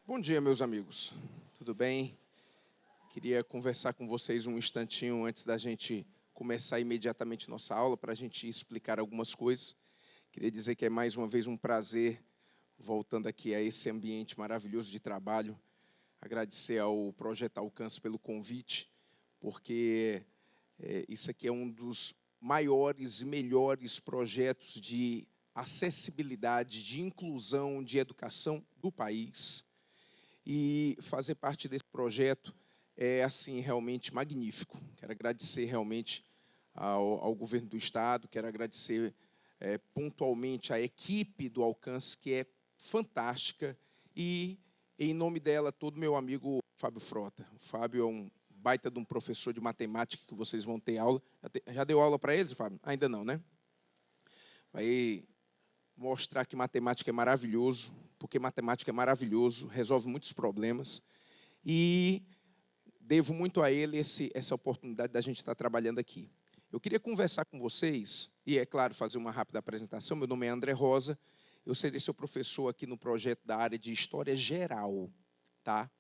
Bom dia, meus amigos. Tudo bem? Queria conversar com vocês um instantinho antes da gente começar imediatamente nossa aula, para a gente explicar algumas coisas. Queria dizer que é mais uma vez um prazer, voltando aqui a esse ambiente maravilhoso de trabalho, agradecer ao Projeto Alcance pelo convite, porque isso aqui é um dos maiores e melhores projetos de acessibilidade, de inclusão, de educação do país. E fazer parte desse projeto é, assim, realmente magnífico. Quero agradecer realmente ao governo do Estado, quero agradecer pontualmente à equipe do Alcance, que é fantástica, e, em nome dela, todo meu amigo Fábio Frota. O Fábio é um baita de um professor de matemática que vocês vão ter aula. Já deu aula para eles, Fábio? Ainda não, né? Vai mostrar que matemática é maravilhoso, porque matemática é maravilhoso, resolve muitos problemas, e devo muito a ele essa oportunidade da gente estar trabalhando aqui. Eu queria conversar com vocês, e é claro, fazer uma rápida apresentação. Meu nome é André Rosa, eu serei seu professor aqui no projeto da área de História Geral, tá?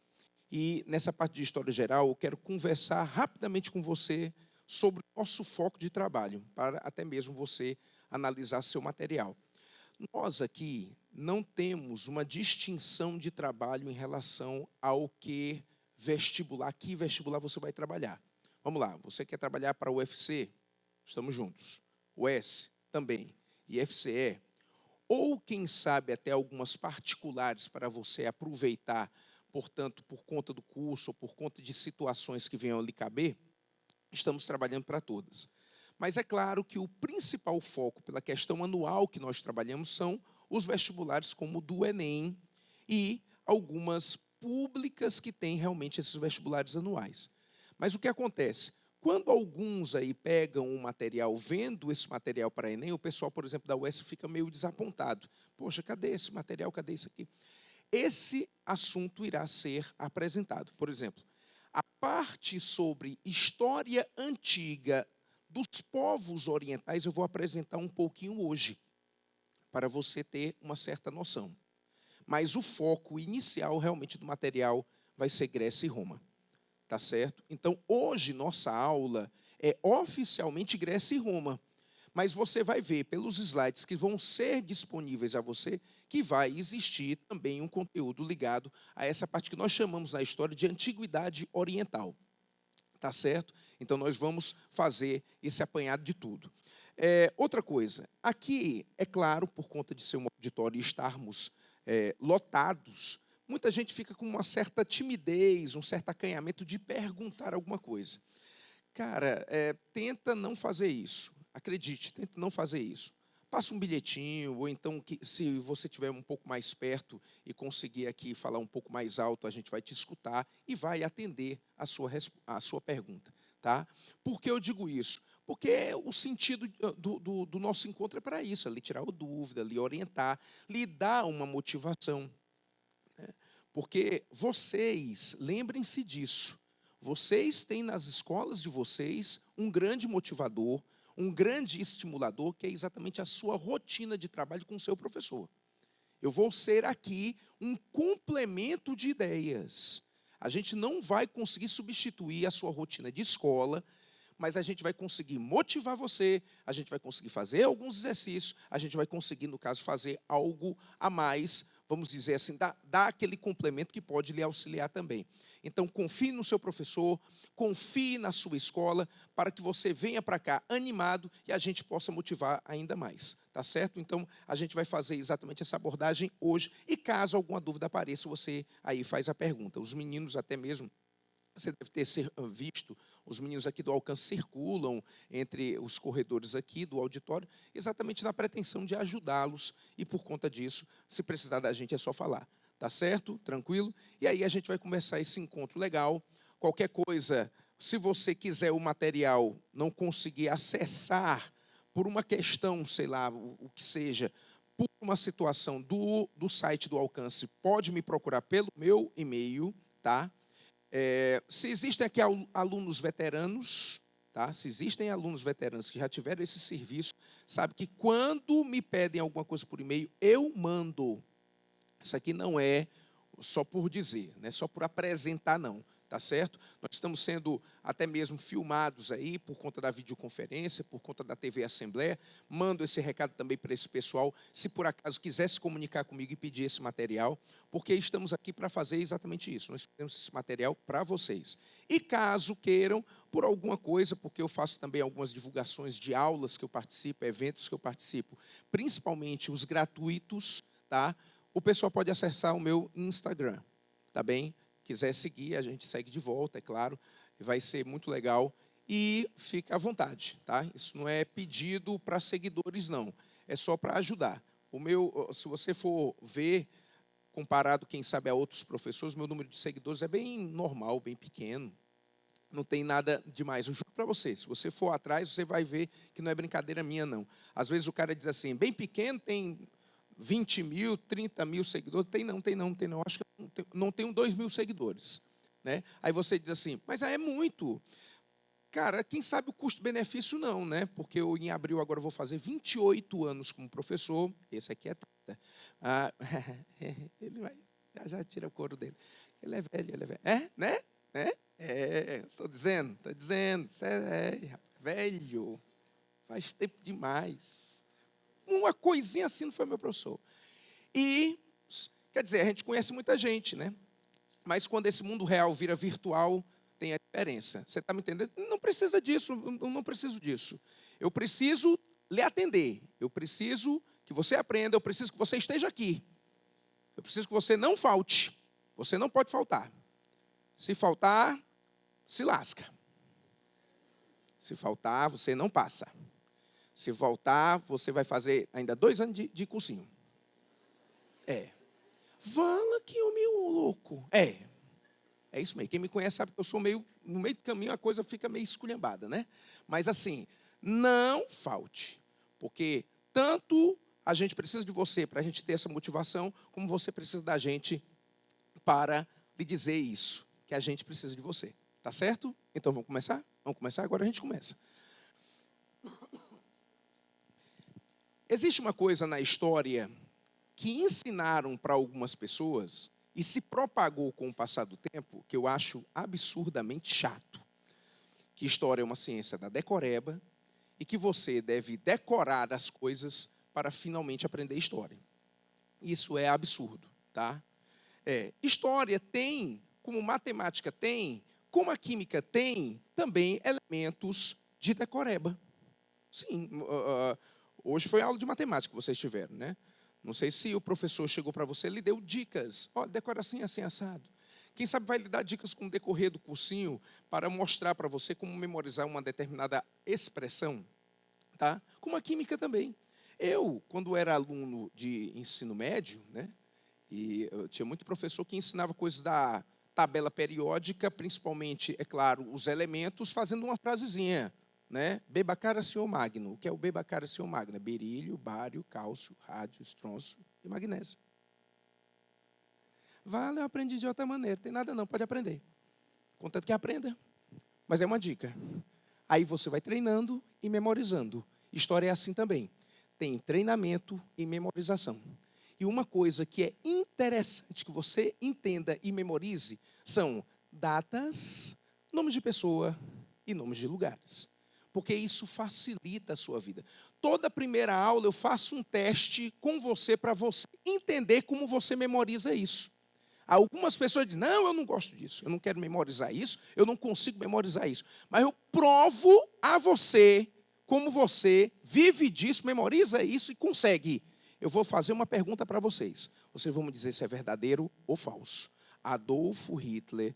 E nessa parte de História Geral, eu quero conversar rapidamente com você sobre o nosso foco de trabalho, para até mesmo você analisar seu material. Nós aqui não temos uma distinção de trabalho em relação ao que vestibular você vai trabalhar. Vamos lá, você quer trabalhar para o UFC? Estamos juntos. O S também. E FCE. Ou, quem sabe, até algumas particulares para você aproveitar, portanto, por conta do curso ou por conta de situações que venham lhe caber, estamos trabalhando para todas. Mas é claro que o principal foco pela questão anual que nós trabalhamos são os vestibulares como o do Enem e algumas públicas que têm realmente esses vestibulares anuais. Mas o que acontece? Quando alguns aí pegam um material, vendo esse material para Enem, o pessoal, por exemplo, da UES fica meio desapontado. Poxa, cadê esse material? Cadê isso aqui? Esse assunto irá ser apresentado. Por exemplo, a parte sobre história antiga dos povos orientais eu vou apresentar um pouquinho hoje, para você ter uma certa noção. Mas o foco inicial realmente do material vai ser Grécia e Roma. Tá certo? Então, hoje, nossa aula é oficialmente Grécia e Roma. Mas você vai ver pelos slides que vão ser disponíveis a você que vai existir também um conteúdo ligado a essa parte que nós chamamos na história de Antiguidade Oriental. Tá certo? Então, nós vamos fazer esse apanhado de tudo. Outra coisa, aqui, é claro, por conta de ser um auditório e estarmos lotados, muita gente fica com uma certa timidez, um certo acanhamento de perguntar alguma coisa. Cara, tenta não fazer isso. Acredite, tenta não fazer isso. Passa um bilhetinho, ou então, se você estiver um pouco mais perto e conseguir aqui falar um pouco mais alto, a gente vai te escutar e vai atender a sua pergunta. Tá? Por que eu digo isso? Porque o sentido do nosso encontro é para isso, é lhe tirar a dúvida, lhe orientar, lhe dar uma motivação. Né? Porque vocês, lembrem-se disso, vocês têm nas escolas de vocês um grande motivador, um grande estimulador, que é exatamente a sua rotina de trabalho com o seu professor. Eu vou ser aqui um complemento de ideias. A gente não vai conseguir substituir a sua rotina de escola, mas a gente vai conseguir motivar você, a gente vai conseguir fazer alguns exercícios, a gente vai conseguir, no caso, fazer algo a mais, vamos dizer assim, dar aquele complemento que pode lhe auxiliar também. Então, confie no seu professor, confie na sua escola, para que você venha para cá animado e a gente possa motivar ainda mais, tá certo? Então, a gente vai fazer exatamente essa abordagem hoje, e caso alguma dúvida apareça, você aí faz a pergunta. Os meninos até mesmo, você deve ter visto, os meninos aqui do Alcance circulam entre os corredores aqui do auditório, exatamente na pretensão de ajudá-los, e por conta disso, se precisar da gente é só falar. Tá certo? Tranquilo? E aí a gente vai começar esse encontro legal. Qualquer coisa, se você quiser o material, não conseguir acessar por uma questão, sei lá, o que seja, por uma situação do site do Alcance, pode me procurar pelo meu e-mail, tá? Se existem aqui alunos veteranos, tá? Se existem alunos veteranos que já tiveram esse serviço, sabe que quando me pedem alguma coisa por e-mail, eu mando. Isso aqui não é só por dizer, não é só por apresentar, não. Tá certo? Nós estamos sendo até mesmo filmados aí por conta da videoconferência, por conta da TV Assembleia. Mando esse recado também para esse pessoal, se por acaso quiser se comunicar comigo e pedir esse material, porque estamos aqui para fazer exatamente isso. Nós temos esse material para vocês. E caso queiram, por alguma coisa, porque eu faço também algumas divulgações de aulas que eu participo, eventos que eu participo, principalmente os gratuitos, tá? O pessoal pode acessar o meu Instagram, tá bem? Quiser seguir, a gente segue de volta, é claro, vai ser muito legal. E fica à vontade, tá? Isso não é pedido para seguidores, não. É só para ajudar. Se você for ver, comparado, quem sabe, a outros professores, meu número de seguidores é bem normal, bem pequeno. Não tem nada demais. Eu juro para você, se você for atrás, você vai ver que não é brincadeira minha, não. Às vezes o cara diz assim, bem pequeno, tem 20 mil, 30 mil seguidores. Tem não. Acho que não tenho 2 mil seguidores. Né? Aí você diz assim, mas é muito. Cara, quem sabe o custo-benefício não, né? Porque eu, em abril, agora vou fazer 28 anos como professor. Esse aqui é 30. Ele vai, já tira o couro dele. Ele é velho. É, né? Estou dizendo. Você é velho. Faz tempo demais. Uma coisinha assim não foi meu professor. E, quer dizer, a gente conhece muita gente, né? Mas quando esse mundo real vira virtual, tem a diferença. Você está me entendendo? Não precisa disso, eu não preciso disso. Eu preciso lhe atender. Eu preciso que você aprenda, eu preciso que você esteja aqui. Eu preciso que você não falte. Você não pode faltar. Se faltar, se lasca. Se faltar, você não passa. Se voltar, você vai fazer ainda 2 anos de cursinho. Fala que eu meio louco. É isso mesmo. Quem me conhece sabe que eu sou meio, no meio do caminho a coisa fica meio esculhambada, né? Mas assim, não falte. Porque tanto a gente precisa de você para a gente ter essa motivação, como você precisa da gente para lhe dizer isso, que a gente precisa de você. Tá certo? Então vamos começar? Vamos começar? Agora a gente começa. Existe uma coisa na história que ensinaram para algumas pessoas e se propagou com o passar do tempo, que eu acho absurdamente chato. Que história é uma ciência da decoreba e que você deve decorar as coisas para finalmente aprender história. Isso é absurdo, tá? História tem, como matemática tem, como a química tem, também elementos de decoreba. Sim, hoje foi aula de matemática que vocês tiveram, né? Não sei se o professor chegou para você e lhe deu dicas. Olha, decora assim, assim, assado. Quem sabe vai lhe dar dicas com o decorrer do cursinho para mostrar para você como memorizar uma determinada expressão. Tá? Como a química também. Eu, quando era aluno de ensino médio, né, e eu tinha muito professor que ensinava coisas da tabela periódica, principalmente, é claro, os elementos, fazendo uma frasezinha. Né? Bebacara-Senhor Magno. O que é o Bebacara-Senhor Magno? Berílio, bário, cálcio, rádio, estronço e magnésio. Vale, eu aprendi de outra maneira. Tem nada não, pode aprender. Contanto que aprenda. Mas é uma dica. Aí você vai treinando e memorizando. História é assim também. Tem treinamento e memorização. E uma coisa que é interessante que você entenda e memorize são datas, nomes de pessoa e nomes de lugares. Porque isso facilita a sua vida. Toda primeira aula eu faço um teste com você para você entender como você memoriza isso. Algumas pessoas dizem, não, eu não gosto disso, eu não quero memorizar isso, eu não consigo memorizar isso. Mas eu provo a você como você vive disso, memoriza isso e consegue. Eu vou fazer uma pergunta para vocês. Vocês vão me dizer se é verdadeiro ou falso. Adolfo Hitler,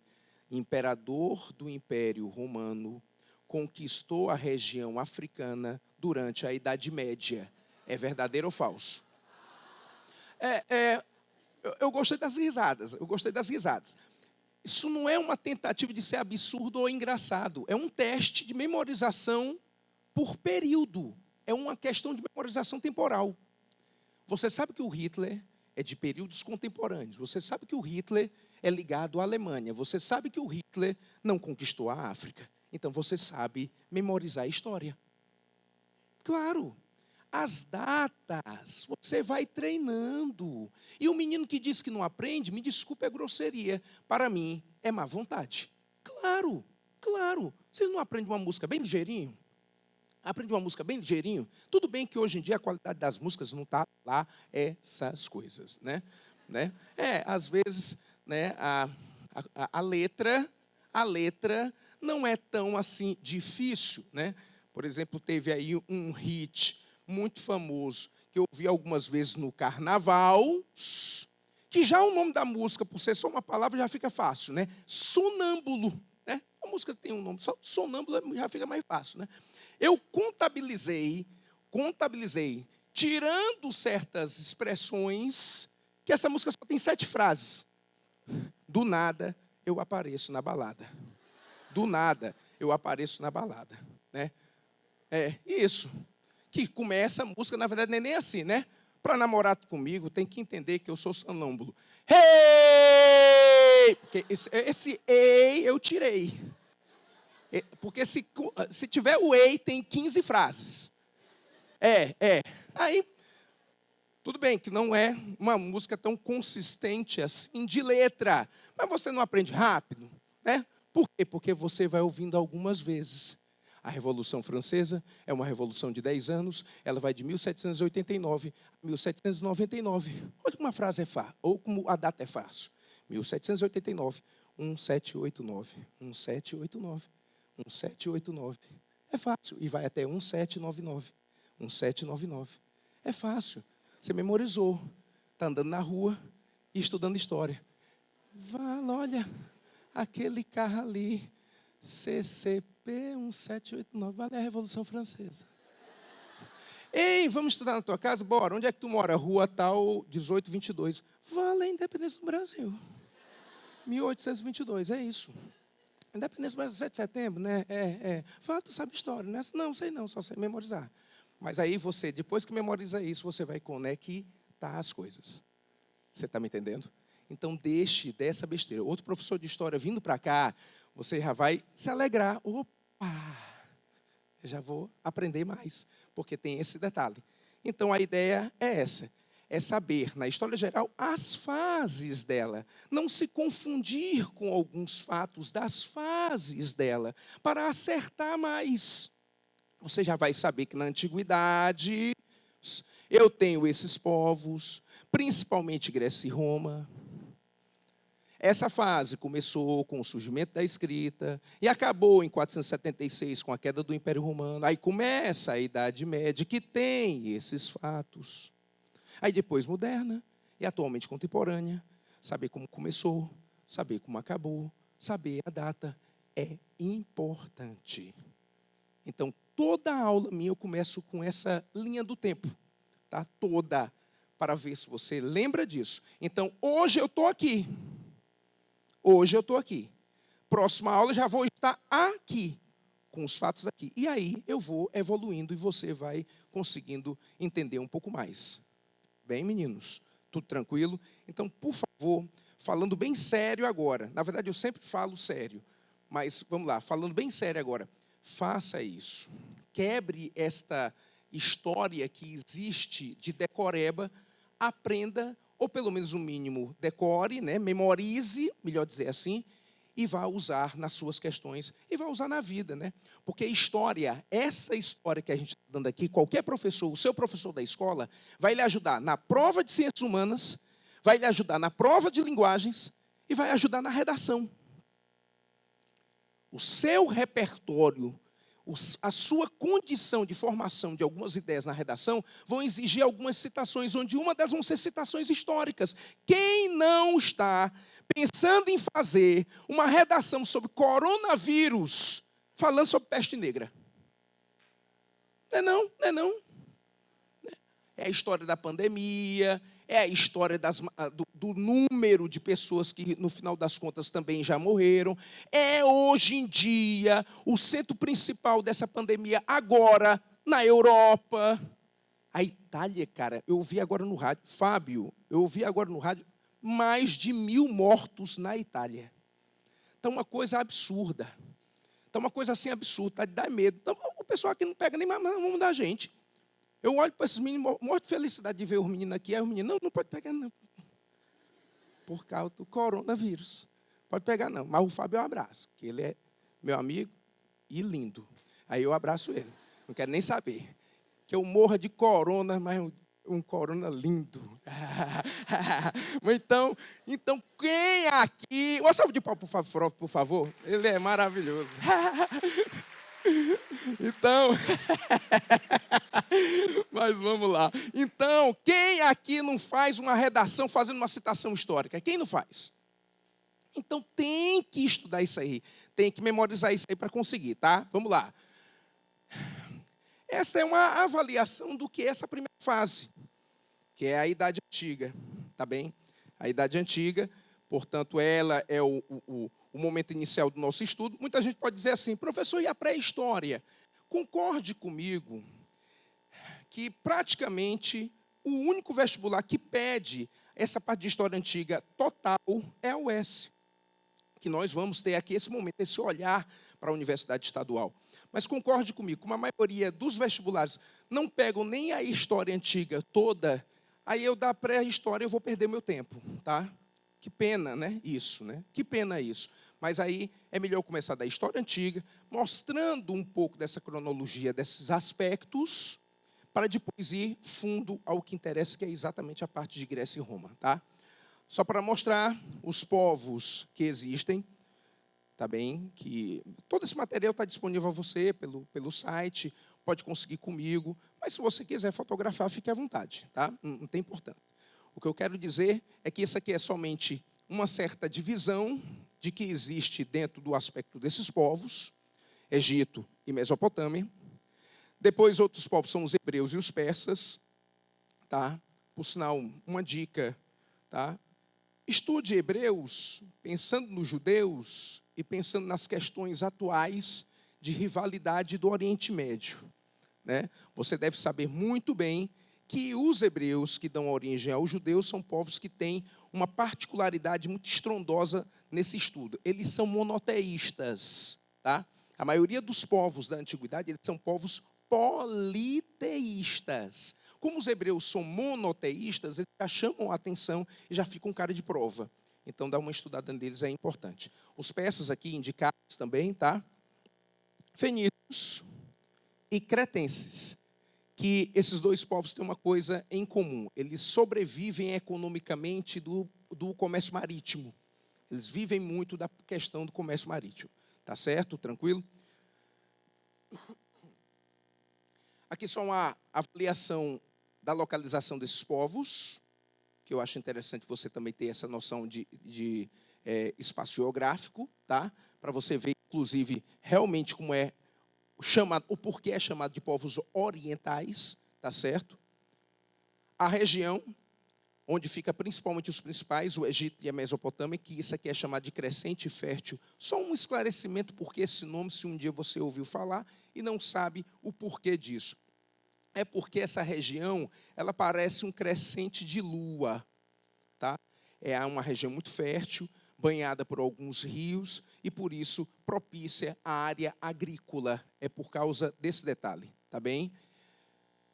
imperador do Império Romano, conquistou a região africana durante a Idade Média. É verdadeiro ou falso? Eu gostei das risadas. Isso não é uma tentativa de ser absurdo ou engraçado. É um teste de memorização por período. É uma questão de memorização temporal. Você sabe que o Hitler é de períodos contemporâneos. Você sabe que o Hitler é ligado à Alemanha. Você sabe que o Hitler não conquistou a África. Então você sabe memorizar a história. Claro. as datas, você vai treinando. E o menino que diz que não aprende, me desculpe a grosseria, para mim é má vontade. Claro, claro. Você não aprende uma música bem ligeirinho? Aprende uma música bem ligeirinho? Tudo bem que hoje em dia a qualidade das músicas não está lá essas coisas, né? Às vezes, né, a letra não é tão assim difícil, né? Por exemplo, teve aí um hit muito famoso que eu ouvi algumas vezes no carnaval, que já o nome da música, por ser só uma palavra, já fica fácil, né? Sonâmbulo, né? A música tem um nome, só sonâmbulo já fica mais fácil, né? Eu contabilizei, tirando certas expressões, que essa música só tem 7 frases. Do nada, eu apareço na balada. Do nada, eu apareço na balada, né? Isso. Que começa a música, na verdade, não é nem assim, né? Para namorar comigo, tem que entender que eu sou sonâmbulo. Hey! Porque esse ei eu tirei. Porque se tiver o ei, tem 15 frases. Aí, tudo bem que não é uma música tão consistente assim de letra. Mas você não aprende rápido, né? Por quê? Porque você vai ouvindo algumas vezes. A Revolução Francesa é uma revolução de 10 anos, ela vai de 1789 a 1799. Olha como a frase é fácil, ou como a data é fácil. 1789, 1789, 1789, 1789. É fácil, e vai até 1799, 1799. É fácil, você memorizou, está andando na rua e estudando história. Olha, aquele carro ali, CCP 1789, vale a Revolução Francesa. Ei, vamos estudar na tua casa? Bora. Onde é que tu mora? Rua tal, 1822. Vale a Independência do Brasil. 1822, é isso. Independência do Brasil, 7 de setembro, né? Fala, tu sabe história, né? Não, sei não, só sei memorizar. Mas aí você, depois que memoriza isso, você vai conectar as coisas. Você está me entendendo? Então, deixe dessa besteira. Outro professor de história vindo para cá, você já vai se alegrar. Opa, eu já vou aprender mais, porque tem esse detalhe. Então, a ideia é essa. É saber, na história geral, as fases dela. Não se confundir com alguns fatos das fases dela, para acertar mais. Você já vai saber que na antiguidade, eu tenho esses povos, principalmente Grécia e Roma. Essa fase começou com o surgimento da escrita e acabou em 476 com a queda do Império Romano. Aí começa a Idade Média, que tem esses fatos. Aí depois moderna e atualmente contemporânea. Saber como começou, saber como acabou, saber a data é importante. Então, toda a aula minha eu começo com essa linha do tempo, tá? Toda, para ver se você lembra disso. Então, hoje eu estou aqui. Hoje eu estou aqui. Próxima aula já vou estar aqui, com os fatos aqui. E aí eu vou evoluindo e você vai conseguindo entender um pouco mais. Bem, meninos? Tudo tranquilo? Então, por favor, falando bem sério agora. Na verdade, eu sempre falo sério. Mas, vamos lá, falando bem sério agora. Faça isso. Quebre esta história que existe de decoreba. Aprenda, ou pelo menos o mínimo decore, né? Memorize, melhor dizer assim, e vá usar nas suas questões, e vá usar na vida, né? Porque história, essa história que a gente está dando aqui, qualquer professor, o seu professor da escola, vai lhe ajudar na prova de ciências humanas, vai lhe ajudar na prova de linguagens, e vai ajudar na redação. O seu repertório, a sua condição de formação de algumas ideias na redação vão exigir algumas citações, onde uma delas vão ser citações históricas. Quem não está pensando em fazer uma redação sobre coronavírus, falando sobre peste negra? Não é não. É a história da pandemia, é a história do número de pessoas que, no final das contas, também já morreram. É, hoje em dia, o centro principal dessa pandemia, agora, na Europa. A Itália, cara, eu ouvi agora no rádio, Fábio, eu ouvi agora no rádio, mais de 1.000 mortos na Itália. Então, uma coisa absurda. Então, uma coisa assim absurda, dá medo. Então, o pessoal aqui não pega nem mais na mão da gente. Eu olho para esses meninos, morro de felicidade de ver os meninos aqui. Aí os meninos, não pode pegar não. Por causa do coronavírus. Pode pegar não. Mas o Fábio eu abraço, que ele é meu amigo e lindo. Aí eu abraço ele. Não quero nem saber. Que eu morra de corona, mas um corona lindo. Então, quem aqui... Uma salva de palmas, por favor. Ele é maravilhoso. Então... Mas vamos lá. Então, quem aqui não faz uma redação fazendo uma citação histórica? Quem não faz? Então, tem que estudar isso aí. Tem que memorizar isso aí para conseguir, tá? Vamos lá. Esta é uma avaliação do que é essa primeira fase, que é a Idade Antiga, tá bem? A Idade Antiga, portanto, ela é o momento inicial do nosso estudo. Muita gente pode dizer assim, professor, e a pré-história? Concorde comigo que praticamente o único vestibular que pede essa parte de história antiga total é a UES, que nós vamos ter aqui esse momento, esse olhar para a Universidade Estadual. Mas concorde comigo, como a maioria dos vestibulares não pegam nem a história antiga toda, aí eu da pré-história eu vou perder meu tempo, tá? Que pena, né? Isso, né? Que pena isso. Mas aí é melhor começar da história antiga, mostrando um pouco dessa cronologia, desses aspectos, para depois ir fundo ao que interessa, que é exatamente a parte de Grécia e Roma, tá? Só para mostrar os povos que existem, tá bem? Que todo esse material está disponível a você pelo site, pode conseguir comigo, mas se você quiser fotografar, fique à vontade, tá? Não tem importância. O que eu quero dizer é que isso aqui é somente uma certa divisão de que existe dentro do aspecto desses povos, Egito e Mesopotâmia. Depois, outros povos são os hebreus e os persas, tá? Por sinal, uma dica, tá? Estude Hebreus pensando nos judeus e pensando nas questões atuais de rivalidade do Oriente Médio, né? Você deve saber muito bem que os hebreus que dão origem aos judeus são povos que têm uma particularidade muito estrondosa nesse estudo. Eles são monoteístas, tá? A maioria dos povos da antiguidade, eles são povos politeístas. Como os hebreus são monoteístas, eles já chamam a atenção e já ficam cara de prova. Então, dar uma estudada neles é importante. Os persas aqui indicados também, tá? Fenícios e cretenses. Que esses dois povos têm uma coisa em comum. Eles sobrevivem economicamente do comércio marítimo. Eles vivem muito da questão do comércio marítimo. Tá certo? Tranquilo? Aqui só uma avaliação da localização desses povos, que eu acho interessante você também ter essa noção de espaço geográfico, tá? Para você ver, inclusive, realmente como é chamado, o porquê é chamado de povos orientais, tá certo? A região onde fica principalmente os principais, o Egito e a Mesopotâmia, que isso aqui é chamado de crescente fértil. Só um esclarecimento porque esse nome, se um dia você ouviu falar e não sabe o porquê disso. É porque essa região, ela parece um crescente de lua, tá? É uma região muito fértil, banhada por alguns rios e, por isso, propícia à área agrícola. É por causa desse detalhe, tá bem?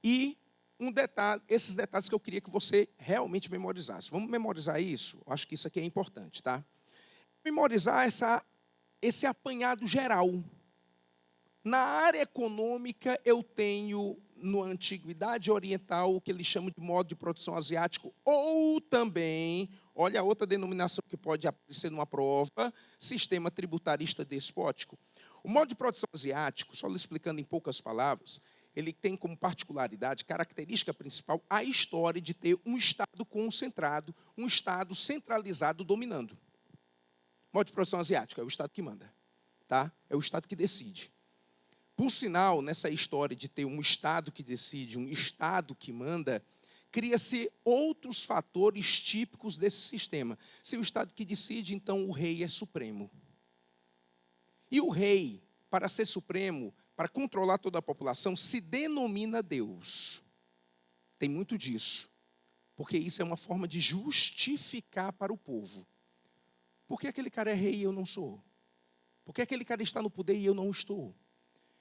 E um detalhe, esses detalhes que eu queria que você realmente memorizasse. Vamos memorizar isso? Eu acho que isso aqui é importante, tá? Memorizar esse apanhado geral. Na área econômica, eu tenho, na Antiguidade Oriental, o que eles chamam de modo de produção asiático, ou também, olha a outra denominação que pode aparecer numa prova, sistema tributarista despótico. O modo de produção asiático, só lhe explicando em poucas palavras, ele tem como particularidade, característica principal, a história de ter um Estado concentrado, um Estado centralizado dominando. O modo de produção asiático é o Estado que manda, tá? É o Estado que decide. Por sinal, nessa história de ter um Estado que decide, um Estado que manda, cria-se outros fatores típicos desse sistema. Se o Estado que decide, então o rei é supremo. E o rei, para ser supremo, para controlar toda a população, se denomina Deus. Tem muito disso. Porque isso é uma forma de justificar para o povo. Por que aquele cara é rei e eu não sou? Por que aquele cara está no poder e eu não estou?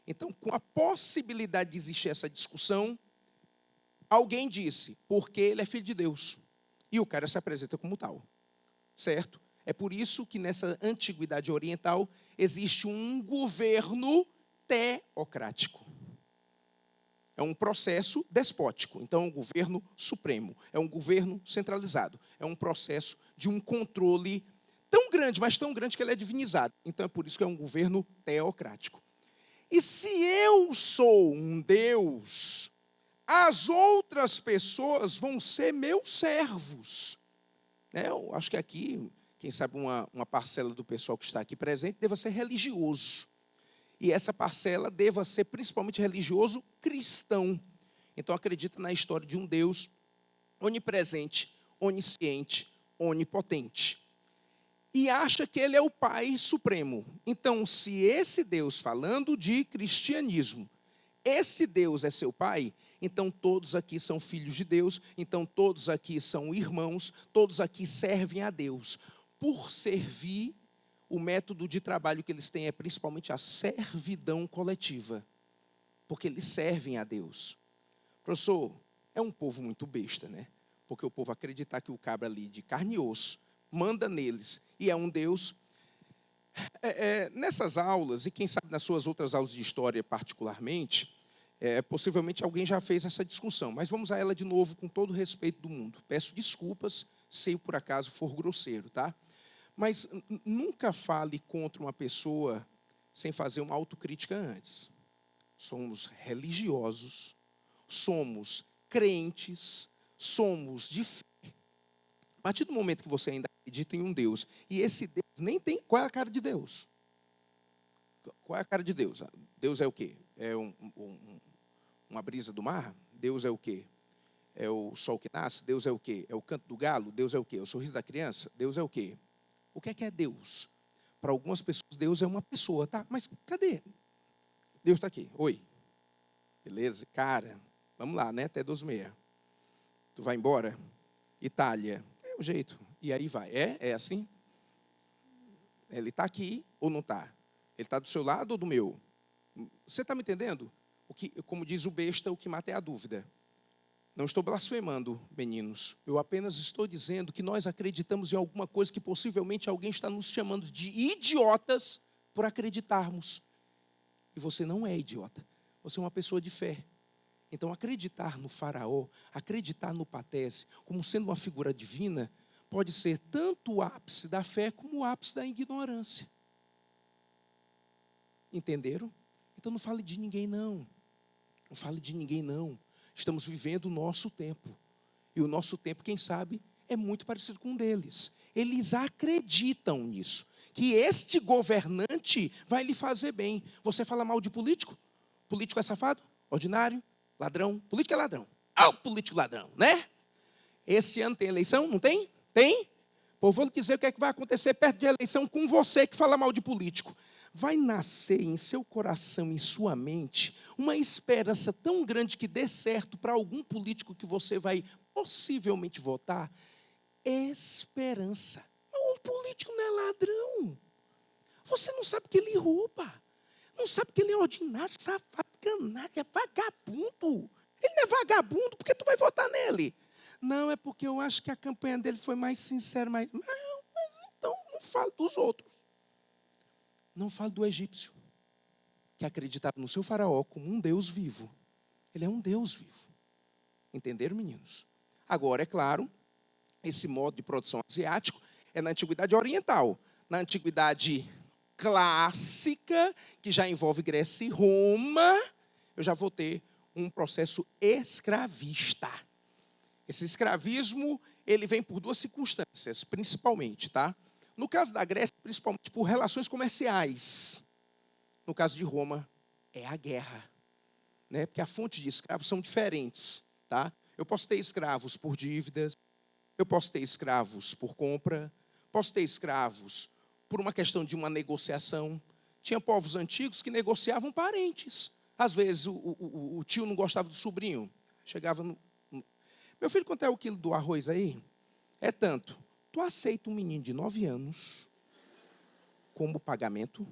Então, com a possibilidade de existir essa discussão, Alguém disse, porque ele é filho de Deus. E o cara se apresenta como tal. Certo? É por isso que nessa antiguidade oriental existe um governo teocrático. É um processo despótico. Então, é um governo supremo. É um governo centralizado. É um processo de um controle tão grande, mas tão grande que ele é divinizado. Então, é por isso que é um governo teocrático. E se eu sou um Deus, as outras pessoas vão ser meus servos. Eu acho que aqui, quem sabe uma parcela do pessoal que está aqui presente deva ser religioso. E essa parcela deva ser principalmente religioso cristão. Então acredita na história de um Deus onipresente, onisciente, onipotente. E acha que ele é o Pai Supremo. Então, se esse Deus, falando de cristianismo, esse Deus é seu Pai, então todos aqui são filhos de Deus, então todos aqui são irmãos, todos aqui servem a Deus. Por servir, o método de trabalho que eles têm é principalmente a servidão coletiva, porque eles servem a Deus. Professor, é um povo muito besta, né? Porque o povo acreditar que o cabra ali de carne e osso manda neles e é um Deus. Nessas aulas, e quem sabe nas suas outras aulas de história particularmente, possivelmente alguém já fez essa discussão, mas vamos a ela de novo com todo o respeito do mundo. Peço desculpas se por acaso for grosseiro, tá? Mas nunca fale contra uma pessoa sem fazer uma autocrítica antes. Somos religiosos, somos crentes, somos de fé. A partir do momento que você ainda acredita em um Deus, e esse Deus nem tem... Qual é a cara de Deus? Qual é a cara de Deus? Deus é o quê? É uma brisa do mar? Deus é o quê? É o sol que nasce? Deus é o quê? É o canto do galo? Deus é o quê? É o sorriso da criança? Deus é o quê? O que é Deus? Para algumas pessoas, Deus é uma pessoa, tá? Mas cadê? Deus está aqui. Oi. Beleza? Cara, vamos lá, né? Até 12h30. Tu vai embora? Itália. É o jeito. E aí vai. É assim? Ele está aqui ou não está? Ele está do seu lado ou do meu? Você está me entendendo? Como diz o besta, o que mata é a dúvida. Não estou blasfemando, meninos. Eu apenas estou dizendo que nós acreditamos em alguma coisa que possivelmente alguém está nos chamando de idiotas por acreditarmos. E você não é idiota. Você é uma pessoa de fé. Então, acreditar no faraó, acreditar no Patese, como sendo uma figura divina, pode ser tanto o ápice da fé como o ápice da ignorância. Entenderam? Então, não fale de ninguém, não. Não fale de ninguém, não. Estamos vivendo o nosso tempo. E o nosso tempo, quem sabe, é muito parecido com o deles. Eles acreditam nisso. Que este governante vai lhe fazer bem. Você fala mal de político? Político é safado? Ordinário? Ladrão? Político é ladrão. Ah, o político ladrão, né? Este ano tem eleição? Não tem? Tem? Pô, vou lhe dizer o que é que vai acontecer perto de eleição com você que fala mal de político. Vai nascer em seu coração, em sua mente, uma esperança tão grande que dê certo para algum político que você vai possivelmente votar. Esperança. Um político não é ladrão. Você não sabe que ele rouba. Não sabe que ele é ordinário, safado, canalha, vagabundo. Ele não é vagabundo, por que tu vai votar nele? Não, é porque eu acho que a campanha dele foi mais sincera. Mas então não falo dos outros. Não falo do egípcio, que acreditava no seu faraó como um Deus vivo. Ele é um Deus vivo. Entenderam, meninos? Agora, é claro, esse modo de produção asiático é na antiguidade oriental. Na antiguidade clássica, que já envolve Grécia e Roma, eu já vou ter um processo escravista. Esse escravismo, ele vem por duas circunstâncias, principalmente, tá? No caso da Grécia, principalmente por relações comerciais. No caso de Roma, é a guerra. Né? Porque a fonte de escravos são diferentes. Tá? Eu posso ter escravos por dívidas, eu posso ter escravos por compra, posso ter escravos por uma questão de uma negociação. Tinha povos antigos que negociavam parentes. Às vezes o tio não gostava do sobrinho. Chegava no... Meu filho, quanto é o quilo do arroz aí? É tanto. Tu aceita um menino de 9 anos como pagamento?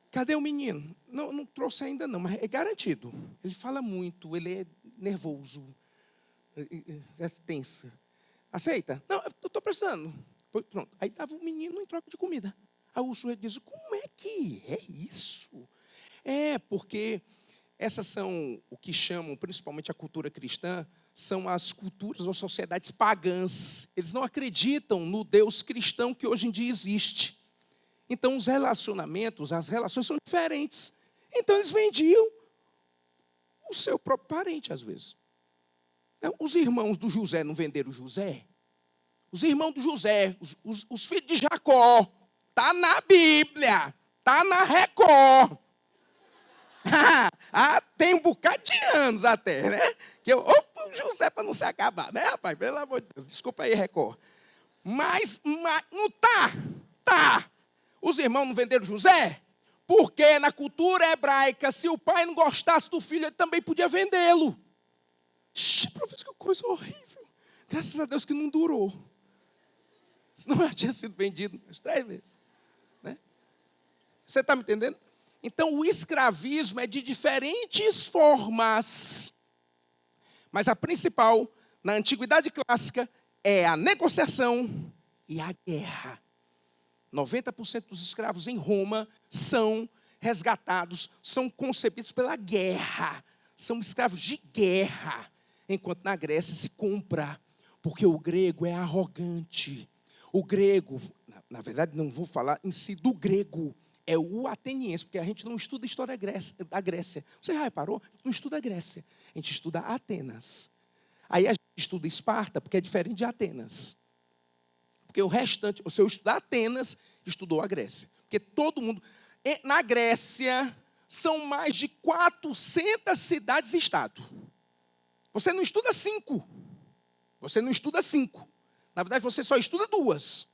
Cadê o menino? Não trouxe ainda não, mas é garantido. Ele fala muito, ele é nervoso. É tenso. Aceita? Não, eu estou precisando. Pronto. Aí dava o menino em troca de comida. Aí o sujeito diz, como é que é isso? Porque essas são o que chamam, principalmente a cultura cristã, são as culturas ou sociedades pagãs. Eles não acreditam no Deus cristão que hoje em dia existe. Então, os relacionamentos, as relações são diferentes. Então, eles vendiam o seu próprio parente, às vezes. Os irmãos do José não venderam o José? Os irmãos do José, os filhos de Jacó, está na Bíblia, está na Record. Tem um bocado de anos até, né? Que o José para não se acabar, né, rapaz? Pelo amor de Deus, desculpa aí, Record. Mas não tá. Tá. Os irmãos não venderam José? Porque na cultura hebraica, se o pai não gostasse do filho, ele também podia vendê-lo. Professor, que coisa horrível. Graças a Deus que não durou. Senão já tinha sido vendido umas 3 vezes. Né? Você está me entendendo? Então, o escravismo é de diferentes formas. Mas a principal, na antiguidade clássica, é a negociação e a guerra. 90% dos escravos em Roma são resgatados, são concebidos pela guerra. São escravos de guerra. Enquanto na Grécia se compra. Porque o grego é arrogante. O grego, na verdade não vou falar em si do grego, é o ateniense, porque a gente não estuda a história da Grécia. Você já reparou? A gente não estuda a Grécia, a gente estuda Atenas. Aí a gente estuda Esparta, porque é diferente de Atenas. Porque o restante, se eu estudar Atenas, estudou a Grécia. Porque todo mundo... Na Grécia, são mais de 400 cidades e estados. Você não estuda 5. Você não estuda 5. Na verdade, você só estuda 2.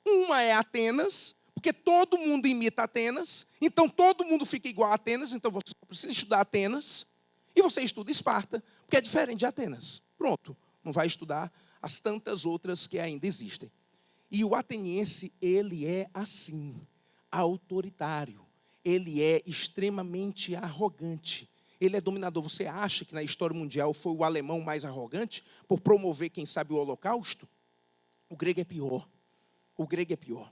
Uma é Atenas, porque todo mundo imita Atenas. Então, todo mundo fica igual a Atenas. Então, você só precisa estudar Atenas. E você estuda Esparta, porque é diferente de Atenas. Pronto. Não vai estudar as tantas outras que ainda existem. E o ateniense, ele é assim, autoritário. Ele é extremamente arrogante. Ele é dominador. Você acha que na história mundial foi o alemão mais arrogante por promover, quem sabe, o Holocausto? O grego é pior. O grego é pior.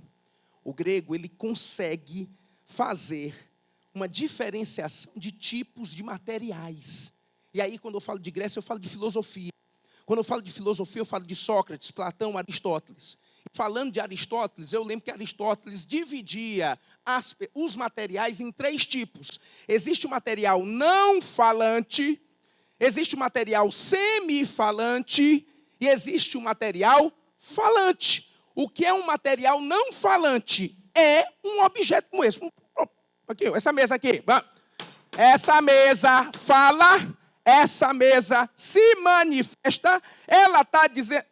O grego, ele consegue fazer uma diferenciação de tipos de materiais. E aí, quando eu falo de Grécia, eu falo de filosofia. Quando eu falo de filosofia, eu falo de Sócrates, Platão, Aristóteles. Falando de Aristóteles, eu lembro que Aristóteles dividia os materiais em 3 tipos. Existe o material não falante, existe o material semifalante e existe o material falante. O que é um material não falante? É um objeto como esse. Aqui, essa mesa aqui. Essa mesa fala, essa mesa se manifesta, ela está dizendo...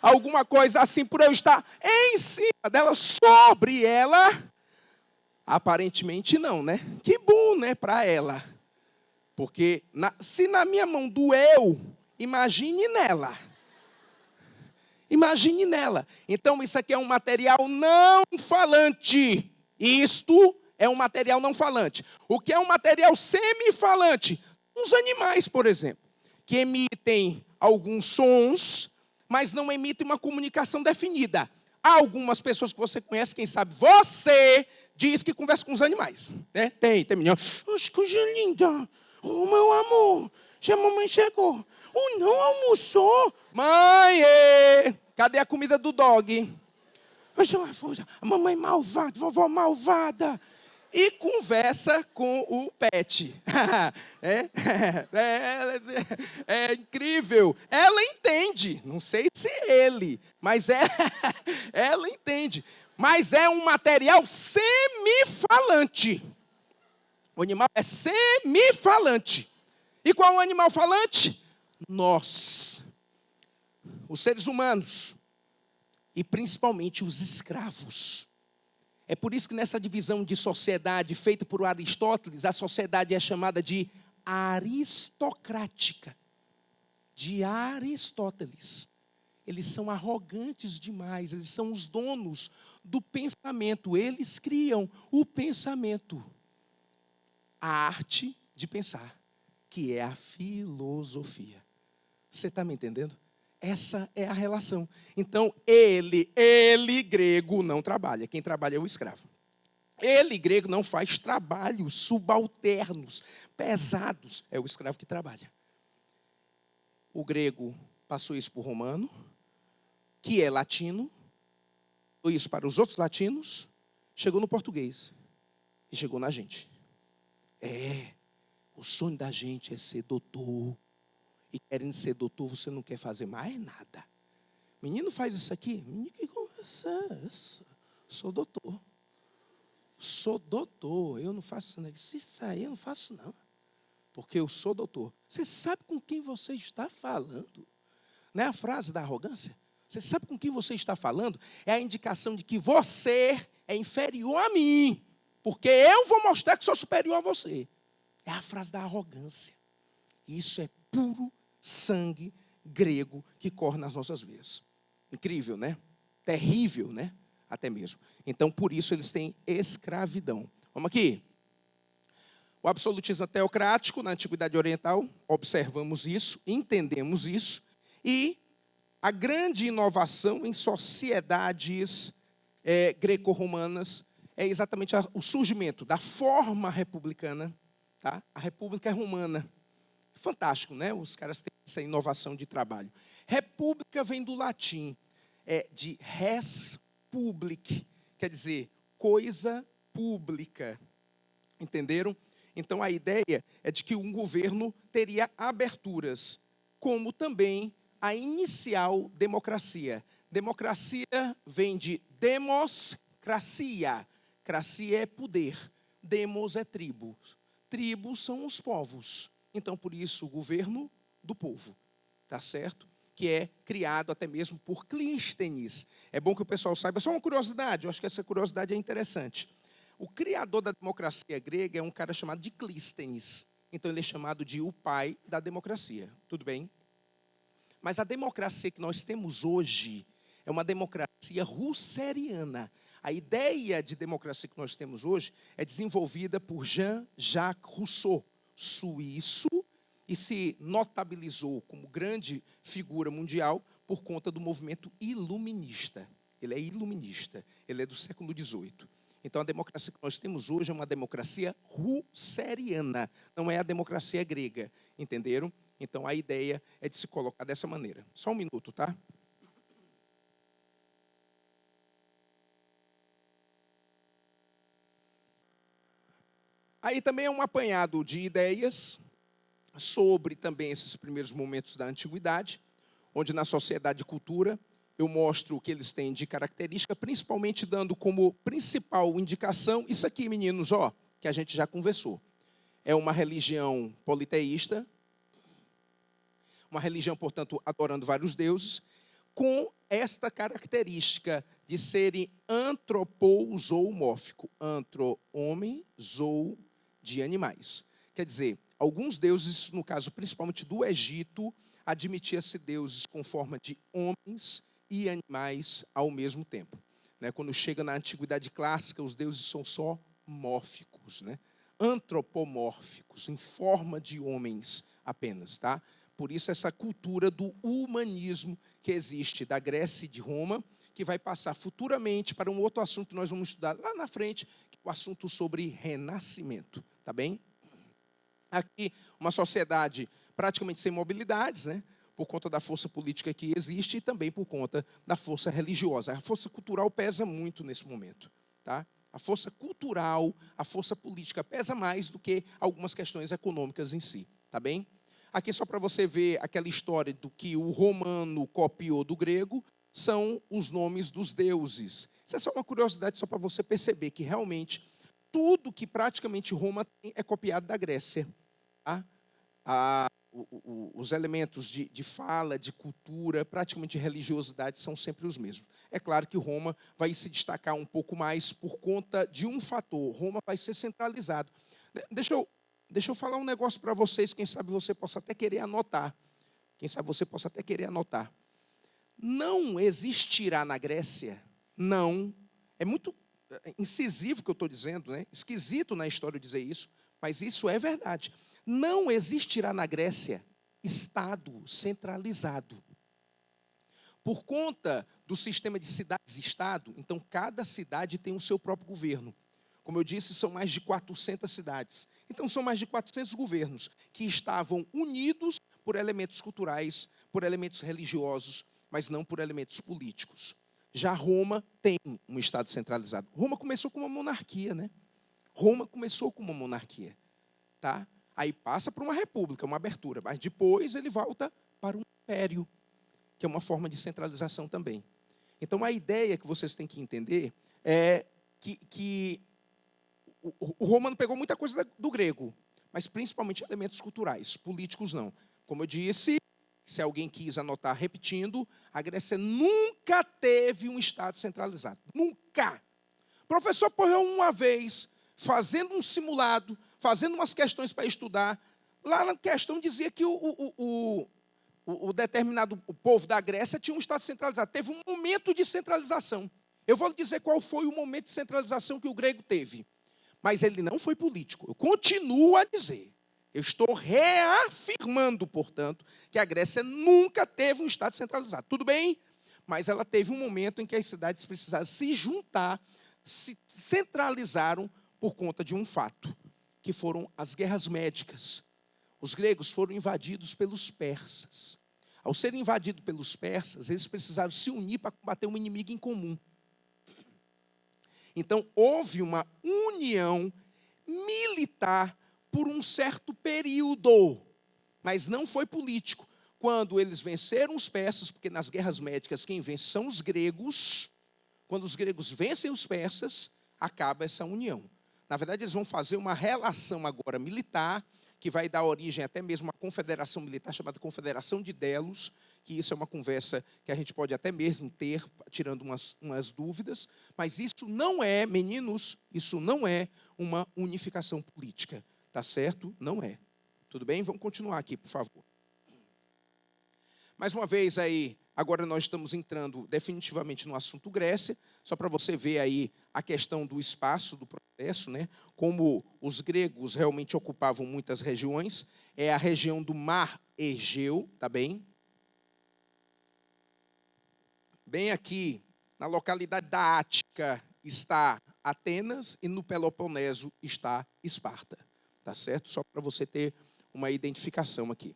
alguma coisa assim, por eu estar em cima dela, sobre ela, aparentemente não, né? Que bom, né, para ela. Porque se na minha mão doeu, imagine nela. Imagine nela. Então, isso aqui é um material não falante. Isto é um material não falante. O que é um material semifalante? Os animais, por exemplo, que emitem alguns sons, mas não emitem uma comunicação definida. Há algumas pessoas que você conhece, quem sabe você diz que conversa com os animais. Né? Tem menino. Que coisa linda. Oh, meu amor, já a mamãe chegou. Oh, não almoçou? Mãe, cadê a comida do dog? A mamãe malvada, vovó malvada. E conversa com o pet. É incrível. Ela entende. Não sei se ele, mas ela entende. Mas é um material semifalante. O animal é semifalante. E qual é o animal falante? Nós, os seres humanos, e principalmente os escravos. É por isso que nessa divisão de sociedade feita por Aristóteles, a sociedade é chamada de aristocrática. De Aristóteles. Eles são arrogantes demais, eles são os donos do pensamento. Eles criam o pensamento. A arte de pensar. que é a filosofia. Você está me entendendo? Essa é a relação. Então, ele, grego, não trabalha. Quem trabalha é o escravo. Ele, grego, não faz trabalhos subalternos, pesados. É o escravo que trabalha. O grego passou isso para o romano, que é latino, ou isso para os outros latinos, chegou no português e chegou na gente. O sonho da gente é ser doutor. E querendo ser doutor, você não quer fazer mais nada. Menino faz isso aqui. Menino, que conversa é essa? Sou doutor. Sou doutor. Eu não faço isso aí, eu não faço não. Porque eu sou doutor. Você sabe com quem você está falando? Não é a frase da arrogância? Você sabe com quem você está falando? É a indicação de que você é inferior a mim. Porque eu vou mostrar que sou superior a você. É a frase da arrogância. Isso é puro sangue grego que corre nas nossas veias. Incrível, né? Terrível, né? Até mesmo. Então, por isso, eles têm escravidão. Vamos aqui. O absolutismo teocrático na Antiguidade Oriental, observamos isso, entendemos isso. E a grande inovação em sociedades greco-romanas é exatamente o surgimento da forma republicana. Tá? A República Romana. Fantástico, né? Os caras têm essa inovação de trabalho. República vem do latim, de res public, quer dizer, coisa pública. Entenderam? Então, a ideia é de que um governo teria aberturas, como também a inicial democracia. Democracia vem de demoscracia. Cracia é poder. Demos é tribo. Tribos são os povos. Então, por isso, o governo do povo, tá certo? Que é criado até mesmo por Clístenes. É bom que o pessoal saiba, só uma curiosidade, eu acho que essa curiosidade é interessante. O criador da democracia grega é um cara chamado de Clístenes. Então, ele é chamado de o pai da democracia. Tudo bem? Mas a democracia que nós temos hoje é uma democracia russeriana. A ideia de democracia que nós temos hoje é desenvolvida por Jean-Jacques Rousseau, suíço, e se notabilizou como grande figura mundial por conta do movimento iluminista. Ele é iluminista, ele é do século XVIII. Então, a democracia que nós temos hoje é uma democracia russeriana, não é a democracia grega, entenderam? Então, a ideia é de se colocar dessa maneira. Só um minuto, tá? Aí também é um apanhado de ideias sobre também esses primeiros momentos da antiguidade, onde na sociedade e cultura eu mostro o que eles têm de característica, principalmente dando como principal indicação, isso aqui, meninos, ó, que a gente já conversou. É uma religião politeísta, uma religião, portanto, adorando vários deuses, com esta característica de serem antropozoomórfico, homem, zoou, de animais. Quer dizer, alguns deuses, no caso principalmente do Egito, admitia-se deuses com forma de homens e animais ao mesmo tempo. Né? Quando chega na Antiguidade Clássica, os deuses são só mórficos, né? Antropomórficos, em forma de homens apenas. Tá? Por isso essa cultura do humanismo que existe da Grécia e de Roma, que vai passar futuramente para um outro assunto que nós vamos estudar lá na frente, que é o assunto sobre renascimento. Tá bem? Aqui, uma sociedade praticamente sem mobilidades, né? Por conta da força política que existe e também por conta da força religiosa. A força cultural pesa muito nesse momento. Tá? A força cultural, a força política pesa mais do que algumas questões econômicas em si. Tá bem? Aqui só para você ver aquela história do que o romano copiou do grego, são os nomes dos deuses. Isso é só uma curiosidade, só para você perceber que realmente tudo que praticamente Roma tem é copiado da Grécia. Tá? Os elementos de fala, de cultura, praticamente de religiosidade são sempre os mesmos. É claro que Roma vai se destacar um pouco mais por conta de um fator. Roma vai ser centralizado. Deixa eu falar um negócio para vocês, quem sabe você possa até querer anotar. Quem sabe você possa até querer anotar. Não existirá na Grécia, não. É muito incisivo o que eu estou dizendo, né? Esquisito na história dizer isso, mas isso é verdade. Não existirá na Grécia Estado centralizado. Por conta do sistema de cidades-estado, então cada cidade tem o seu próprio governo. Como eu disse, são mais de 400 cidades. Então são mais de 400 governos que estavam unidos por elementos culturais, por elementos religiosos, mas não por elementos políticos. Já Roma tem um Estado centralizado. Roma começou com uma monarquia, né? Roma começou com uma monarquia, tá? Aí passa para uma república, uma abertura, mas depois ele volta para um império, que é uma forma de centralização também. Então, a ideia que vocês têm que entender é que o romano pegou muita coisa do grego, mas principalmente elementos culturais, políticos não. Como eu disse, se alguém quis anotar repetindo, a Grécia nunca teve um Estado centralizado. Nunca. O professor porreu uma vez, fazendo um simulado, fazendo umas questões para estudar. Lá na questão dizia que o determinado povo da Grécia tinha um Estado centralizado. Teve um momento de centralização. Eu vou lhe dizer qual foi o momento de centralização que o grego teve. Mas ele não foi político. Eu continuo a dizer. Eu estou reafirmando, portanto, que a Grécia nunca teve um Estado centralizado. Tudo bem? Mas ela teve um momento em que as cidades precisaram se juntar, se centralizaram por conta de um fato, que foram as guerras médicas. Os gregos foram invadidos pelos persas. Ao serem invadidos pelos persas, eles precisaram se unir para combater um inimigo em comum. Então, houve uma união militar por um certo período, mas não foi político. Quando eles venceram os persas, porque nas guerras médicas quem vence são os gregos, quando os gregos vencem os persas, acaba essa união. Na verdade, eles vão fazer uma relação agora militar, que vai dar origem até mesmo a uma confederação militar chamada Confederação de Delos, que isso é uma conversa que a gente pode até mesmo ter, tirando umas dúvidas, mas isso não é, meninos, isso não é uma unificação política, tá certo? Não é. Tudo bem? Vamos continuar aqui, por favor. Mais uma vez aí, agora nós estamos entrando definitivamente no assunto Grécia, só para você ver aí a questão do espaço, do processo, né? Como os gregos realmente ocupavam muitas regiões, é a região do Mar Egeu, tá bem? Bem aqui, na localidade da Ática, está Atenas e no Peloponeso está Esparta, tá certo? Só para você ter uma identificação aqui.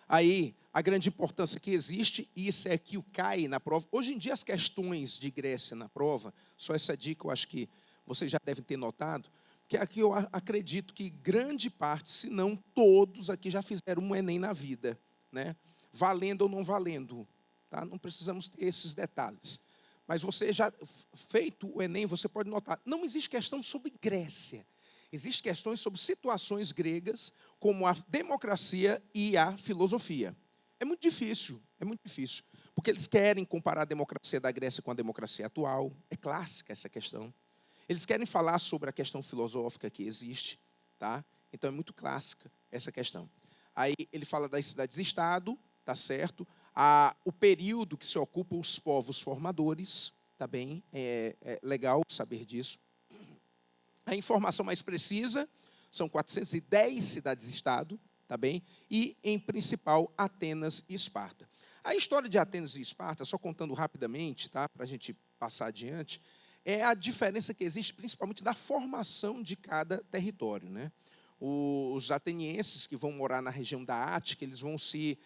Aí, a grande importância que existe, e isso é que cai na prova. Hoje em dia, as questões de Grécia na prova, só essa dica eu acho que vocês já devem ter notado, que aqui eu acredito que grande parte, se não todos aqui já fizeram um Enem na vida, né? Valendo ou não valendo, tá? Não precisamos ter esses detalhes. Mas você já feito o Enem, você pode notar, não existe questão sobre Grécia. Existem questões sobre situações gregas, como a democracia e a filosofia. É muito difícil, porque eles querem comparar a democracia da Grécia com a democracia atual. É clássica essa questão. Eles querem falar sobre a questão filosófica que existe, tá? Então é muito clássica essa questão. Aí ele fala das cidades-estado, tá certo? O período que se ocupa os povos formadores, tá bem? É legal saber disso. A informação mais precisa são 410 cidades-estado, tá bem? E, em principal, Atenas e Esparta. A história de Atenas e Esparta, só contando rapidamente, tá? Para a gente passar adiante, é a diferença que existe, principalmente, da formação de cada território, né? Os atenienses que vão morar na região da Ática, eles vão se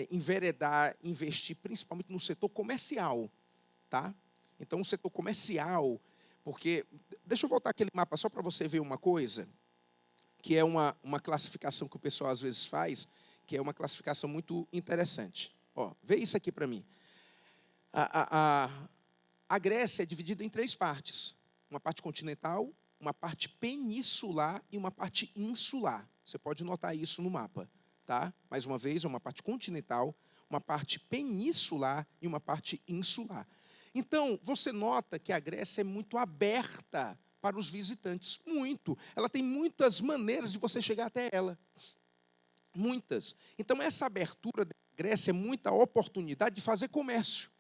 enveredar, investir principalmente no setor comercial, tá? Então, o setor comercial, porque, deixa eu voltar aquele mapa só para você ver uma coisa, que é uma classificação que o pessoal às vezes faz, que é uma classificação muito interessante. Ó, vê isso aqui para mim. A Grécia é dividida em 3 partes. Uma parte continental, uma parte peninsular e uma parte insular. Você pode notar isso no mapa, tá? Mais uma vez, é uma parte continental, uma parte peninsular e uma parte insular. Então, você nota que a Grécia é muito aberta para os visitantes, muito. Ela tem muitas maneiras de você chegar até ela. Muitas. Então, essa abertura da Grécia é muita oportunidade de fazer comércio.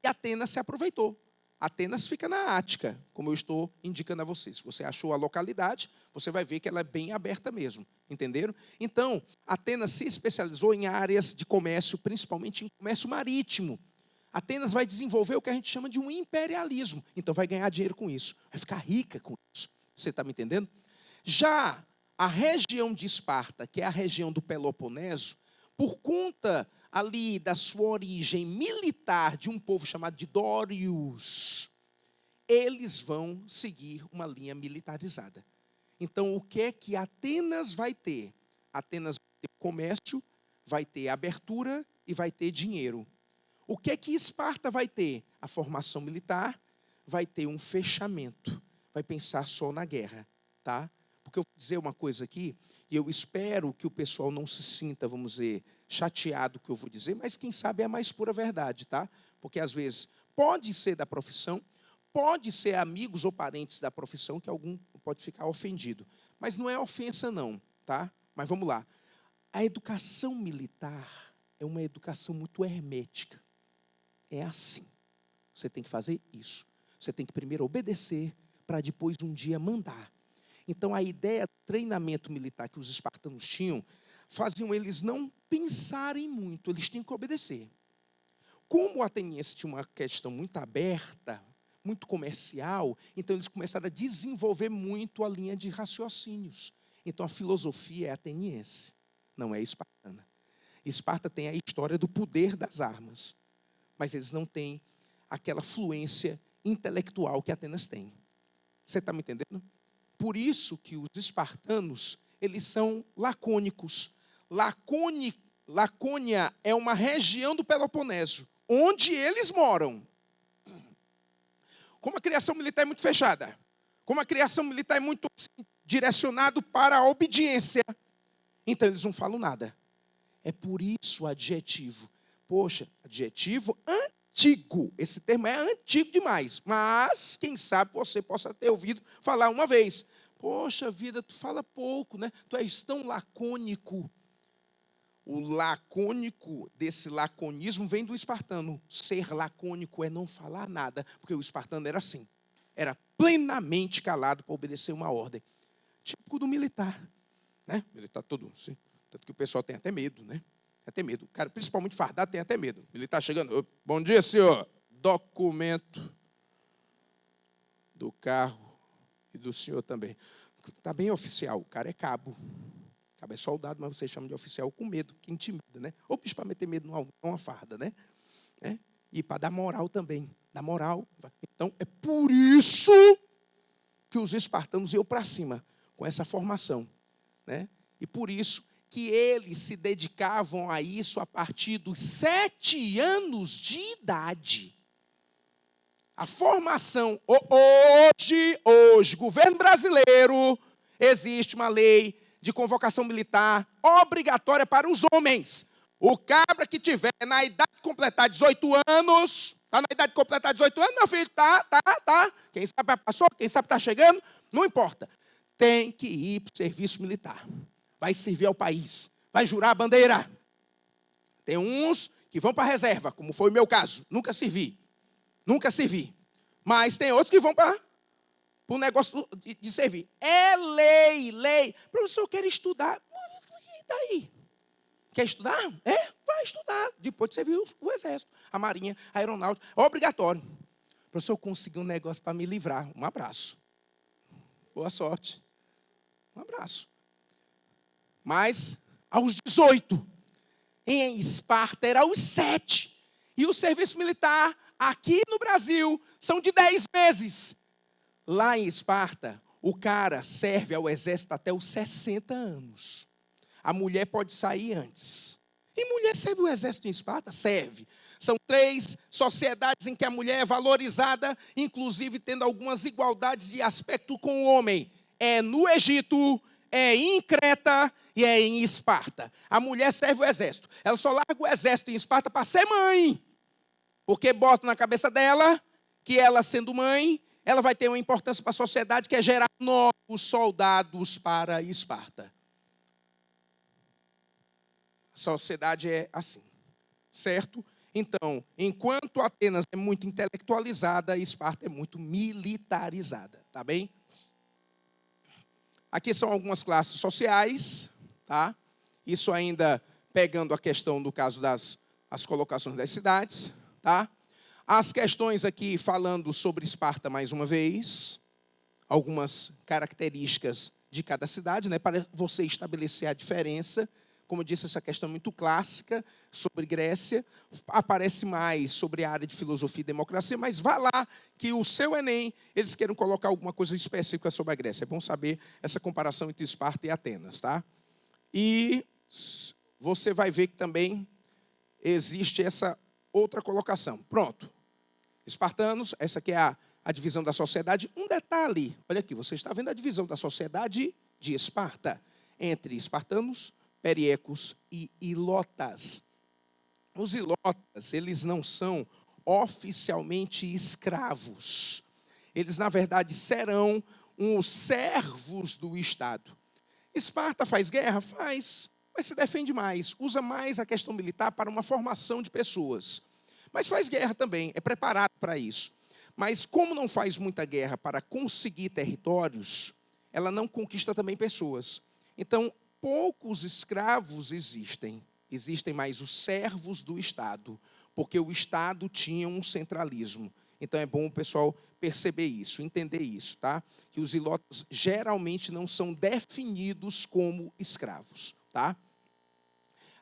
E Atenas se aproveitou. Atenas fica na Ática, como eu estou indicando a vocês. Se você achou a localidade, você vai ver que ela é bem aberta mesmo, entenderam? Então, Atenas se especializou em áreas de comércio, principalmente em comércio marítimo. Atenas vai desenvolver o que a gente chama de um imperialismo. Então, vai ganhar dinheiro com isso, vai ficar rica com isso. Você está me entendendo? Já a região de Esparta, que é a região do Peloponeso, por conta ali da sua origem militar de um povo chamado de dórios, eles vão seguir uma linha militarizada. Então, o que é que Atenas vai ter? Atenas vai ter comércio, vai ter abertura e vai ter dinheiro. O que é que Esparta vai ter? A formação militar, vai ter um fechamento, vai pensar só na guerra, tá? Porque eu vou dizer uma coisa aqui, e eu espero que o pessoal não se sinta, vamos dizer, chateado com o que eu vou dizer, mas quem sabe é a mais pura verdade, tá? Porque às vezes pode ser da profissão, pode ser amigos ou parentes da profissão que algum pode ficar ofendido. Mas não é ofensa não, tá? Mas vamos lá. A educação militar é uma educação muito hermética. É assim. Você tem que fazer isso. Você tem que primeiro obedecer para depois um dia mandar. Então, a ideia do treinamento militar que os espartanos tinham, faziam eles não pensarem muito, eles tinham que obedecer. Como o ateniense tinha uma questão muito aberta, muito comercial, então eles começaram a desenvolver muito a linha de raciocínios. Então, a filosofia é ateniense, não é espartana. Esparta tem a história do poder das armas, mas eles não têm aquela fluência intelectual que Atenas tem. Você está me entendendo? Por isso que os espartanos, eles são lacônicos. Lacônia é uma região do Peloponeso, onde eles moram. Como a criação militar é muito fechada, como a criação militar é muito direcionada para a obediência, então eles não falam nada. É por isso o adjetivo. Poxa, adjetivo antigo. Esse termo é antigo demais. Mas, quem sabe você possa ter ouvido falar uma vez. Poxa vida, tu fala pouco, né? Tu és tão lacônico. O lacônico desse laconismo vem do espartano. Ser lacônico é não falar nada. Porque o espartano era assim. Era plenamente calado para obedecer uma ordem. Típico do militar. Né? Militar todo assim. Tanto que o pessoal tem até medo, né? Até medo. O cara, principalmente fardado, tem até medo. Ele está chegando. Bom dia, senhor. Documento do carro e do senhor também. Está bem oficial. O cara é cabo. Cabo é soldado, mas você chama de oficial com medo, que intimida, né? Ou para meter medo numa farda, né? E para dar moral também. Dar moral. Então, é por isso que os espartanos iam para cima, com essa formação, né? E por isso que eles se dedicavam a isso a partir dos 7 anos de idade. A formação, hoje, governo brasileiro, existe uma lei de convocação militar obrigatória para os homens. O cabra que tiver na idade de completar 18 anos, está na idade de completar 18 anos, meu filho, tá. Quem sabe passou, quem sabe está chegando, não importa. Tem que ir para o serviço militar. Vai servir ao país, vai jurar a bandeira. Tem uns que vão para a reserva, como foi o meu caso. Nunca servi. Mas tem outros que vão para o negócio de servir. É lei. Professor, eu quero estudar. E daí? Quer estudar? Vai estudar. Depois de servir o exército, a marinha, a aeronáutica. É obrigatório. Professor, eu consegui um negócio para me livrar. Um abraço. Boa sorte. Um abraço. Mas, aos 18, em Esparta, era aos 7. E o serviço militar, aqui no Brasil, são de 10 meses. Lá em Esparta, o cara serve ao exército até os 60 anos. A mulher pode sair antes. E mulher serve o exército em Esparta? Serve. São 3 sociedades em que a mulher é valorizada, inclusive tendo algumas igualdades de aspecto com o homem. É no Egito, é em Creta e é em Esparta. A mulher serve o exército. Ela só larga o exército em Esparta para ser mãe. Porque bota na cabeça dela que ela, sendo mãe, ela vai ter uma importância para a sociedade que é gerar novos soldados para Esparta. A sociedade é assim, certo? Então, enquanto Atenas é muito intelectualizada, Esparta é muito militarizada, tá bem? Aqui são algumas classes sociais, tá? Isso ainda pegando a questão do caso das colocações das cidades, tá? As questões aqui falando sobre Esparta mais uma vez, algumas características de cada cidade, né, para você estabelecer a diferença. Como eu disse, essa questão é muito clássica sobre Grécia, aparece mais sobre a área de filosofia e democracia, mas vá lá que o seu Enem, eles queiram colocar alguma coisa específica sobre a Grécia. É bom saber essa comparação entre Esparta e Atenas, tá? E você vai ver que também existe essa outra colocação. Pronto. Espartanos, essa aqui é a divisão da sociedade. Um detalhe, olha aqui, você está vendo a divisão da sociedade de Esparta entre espartanos, periecos e ilotas. Os ilotas, eles não são oficialmente escravos. Eles, na verdade, serão os servos do Estado. Esparta faz guerra? Faz, mas se defende mais. Usa mais a questão militar para uma formação de pessoas. Mas faz guerra também, é preparado para isso. Mas como não faz muita guerra para conseguir territórios, ela não conquista também pessoas. Então, poucos escravos existem. Existem mais os servos do Estado, porque o Estado tinha um centralismo. Então é bom o pessoal perceber isso, entender isso, tá? Que os ilotas geralmente não são definidos como escravos, tá?